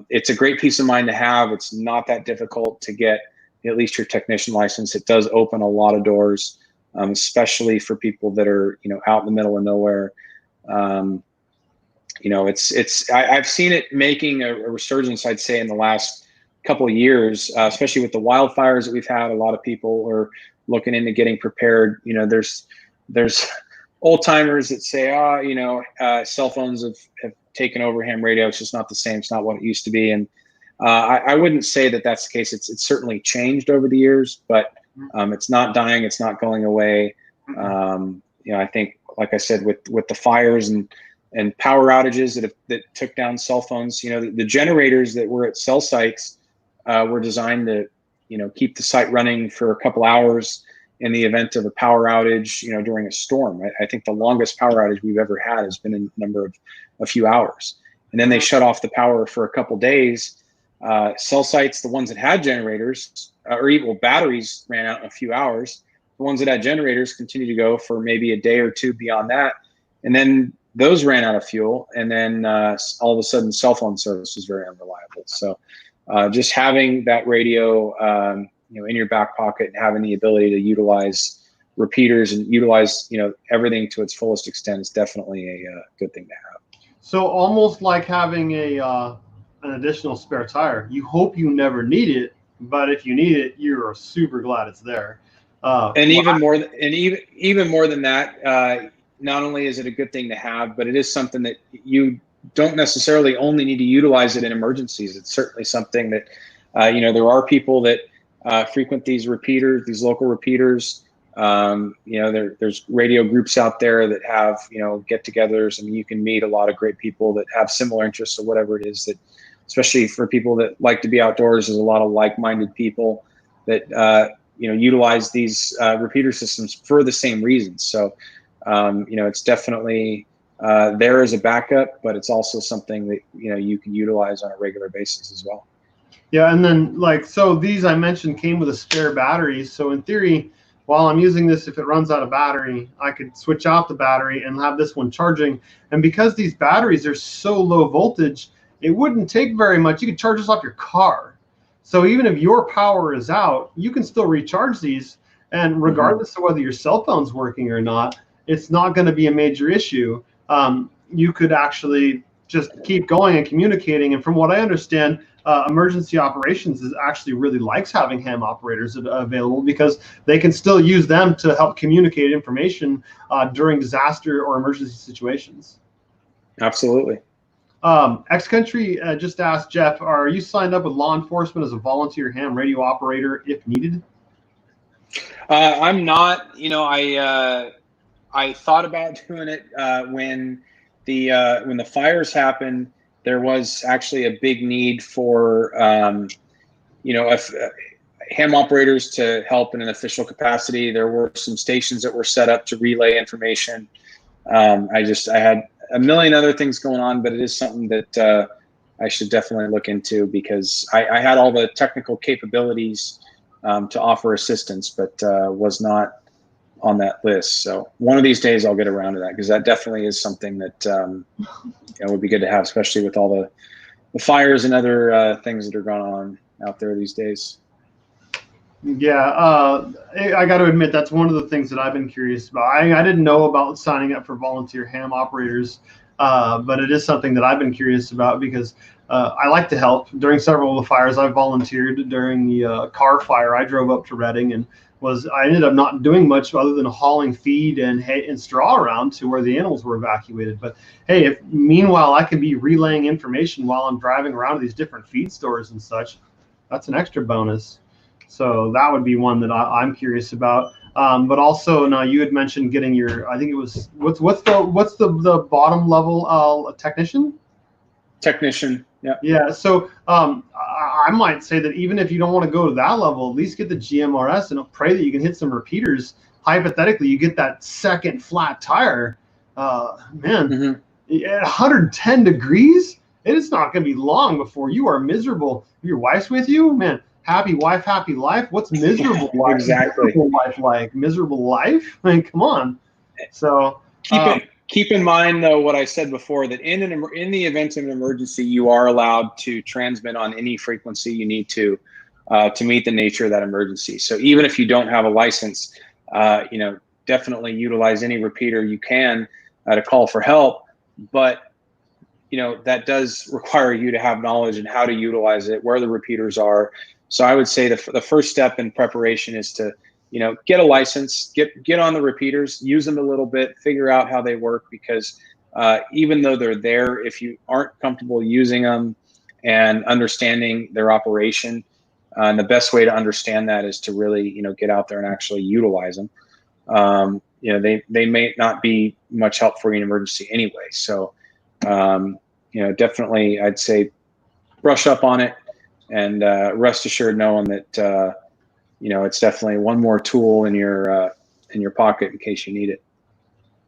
it's a great peace of mind to have. It's not that difficult to get at least your technician license. It does open a lot of doors, especially for people that are out in the middle of nowhere. I've seen it making a resurgence, I'd say, in the last couple of years, especially with the wildfires that we've had. A lot of people are looking into getting prepared. There's old timers that say, cell phones have taken over ham radio. It's just not the same. It's not what it used to be. And I wouldn't say that that's the case. It's certainly changed over the years, but it's not dying. It's not going away. I think, like I said, with the fires and power outages that took down cell phones, the generators that were at cell sites were designed to, keep the site running for a couple hours in the event of a power outage, during a storm. I think the longest power outage we've ever had has been in a few hours. And then they shut off the power for a couple days. Cell sites, the ones that had generators, or even batteries, ran out in a few hours. The ones that had generators continued to go for maybe a day or two beyond that. And then those ran out of fuel. And then all of a sudden, cell phone service was very unreliable. So just having that radio in your back pocket and having the ability to utilize repeaters and utilize everything to its fullest extent is definitely a good thing to have. So almost like having an additional spare tire. You hope you never need it, but if you need it, you're super glad it's there. Even more than that, not only is it a good thing to have, but it is something that you don't necessarily only need to utilize it in emergencies. It's certainly something that there are people that frequent these repeaters, these local repeaters. There's radio groups out there that have get-togethers, and you can meet a lot of great people that have similar interests or whatever it is. That, especially for people that like to be outdoors, there's a lot of like-minded people that utilize these repeater systems for the same reasons. So it's definitely there as a backup, but it's also something that you can utilize on a regular basis as well. Yeah, and then so these I mentioned came with a spare battery. So in theory, while I'm using this, if it runs out of battery, I could switch out the battery and have this one charging. And because these batteries are so low voltage, it wouldn't take very much. You could charge this off your car. So even if your power is out, you can still recharge these. And regardless of whether your cell phone's working or not, it's not going to be a major issue. You could actually just keep going and communicating. And from what I understand, emergency operations actually really likes having ham operators available, because they can still use them to help communicate information during disaster or emergency situations. Absolutely. X-Country just asked, Jeff, are you signed up with law enforcement as a volunteer ham radio operator if needed? I'm not. I thought about doing it when the fires happened. There was actually a big need for ham operators to help in an official capacity. There were some stations that were set up to relay information. I had a million other things going on, but it is something that I should definitely look into, because I had all the technical capabilities to offer assistance, but was not on that list. So one of these days I'll get around to that, because that definitely is something that would be good to have, especially with all the fires and other things that are going on out there these days. Yeah, I got to admit that's one of the things that I've been curious about. I didn't know about signing up for volunteer ham operators, but it is something that I've been curious about, because I like to help. During several of the fires, I volunteered. During the car fire, I drove up to Reading and I ended up not doing much other than hauling feed and hay and straw around to where the animals were evacuated. But hey, if meanwhile I could be relaying information while I'm driving around to these different feed stores and such, that's an extra bonus. So that would be one that I'm curious about. But also, now you had mentioned getting your, I think it was, what's the bottom level technician? Technician, yeah. Yeah, so I might say that even if you don't want to go to that level, at least get the GMRS and pray that you can hit some repeaters. Hypothetically, you get that second flat tire. Man, at 110 degrees, it is not going to be long before you are miserable. If your wife's with you, man, happy wife, happy life. What's miserable life? Exactly. Miserable life like? Miserable life? I mean, come on. So keep in mind, though, what I said before, that in the event of an emergency, you are allowed to transmit on any frequency you need to meet the nature of that emergency. So even if you don't have a license, definitely utilize any repeater you can to call for help. But that does require you to have knowledge and how to utilize it, where the repeaters are. So I would say the first step in preparation is to, get a license, get on the repeaters, use them a little bit, figure out how they work, because even though they're there, if you aren't comfortable using them and understanding their operation, and the best way to understand that is to really, get out there and actually utilize them. They may not be much help for you in emergency anyway. So, definitely I'd say brush up on it, and rest assured knowing that, it's definitely one more tool in your pocket in case you need it.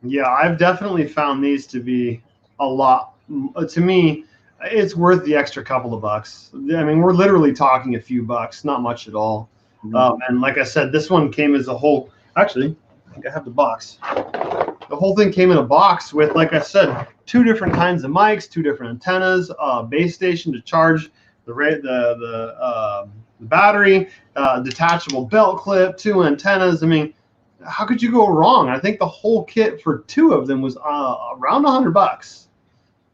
Yeah, I've definitely found these to be a lot. To me, it's worth the extra couple of bucks. I mean, we're literally talking a few bucks, not much at all. And like I said, this one came as a whole. Actually, I think I have the box. The whole thing came in a box with, like I said, 2 different kinds of mics, 2 different antennas, base station to charge the battery, detachable belt clip, 2 antennas. I mean, how could you go wrong? I think the whole kit for 2 of them was around $100.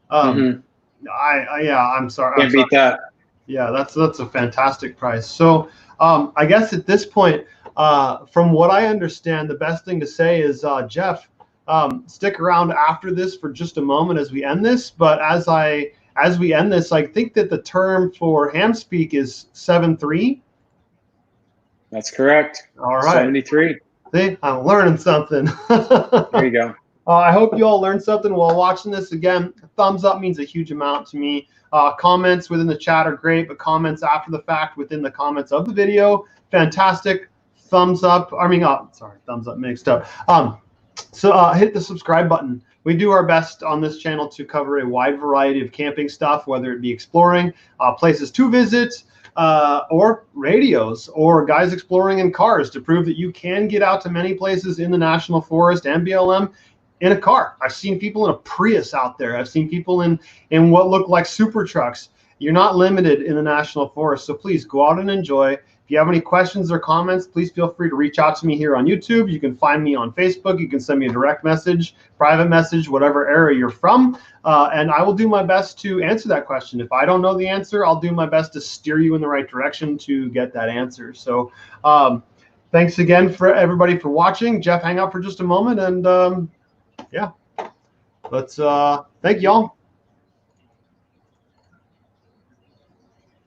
I'm sorry. Can't beat that. Yeah, that's a fantastic price. So I guess at this point, from what I understand, the best thing to say is, Jeff, stick around after this for just a moment as we end this. But as we end this, I think that the term for ham speak is 7.3. That's correct. All right. 73. See, I'm learning something. There you go. I hope you all learned something while watching this. Again, a thumbs up means a huge amount to me. Comments within the chat are great, but comments after the fact within the comments of the video, fantastic. Thumbs up. Thumbs up mixed up. So hit the subscribe button. We do our best on this channel to cover a wide variety of camping stuff, whether it be exploring, places to visit, or radios, or guys exploring in cars to prove that you can get out to many places in the National Forest and BLM in a car. I've seen people in a Prius out there. I've seen people in what look like super trucks. You're not limited in the National Forest, so please go out and enjoy. If you have any questions or comments, please feel free to reach out to me here on YouTube. You can find me on Facebook. You can send me a direct message, private message, whatever area you're from, and I will do my best to answer that question. If I don't know the answer, I'll do my best to steer you in the right direction to get that answer. So thanks again for everybody for watching. Jeff, hang out for just a moment, and yeah, let's thank y'all.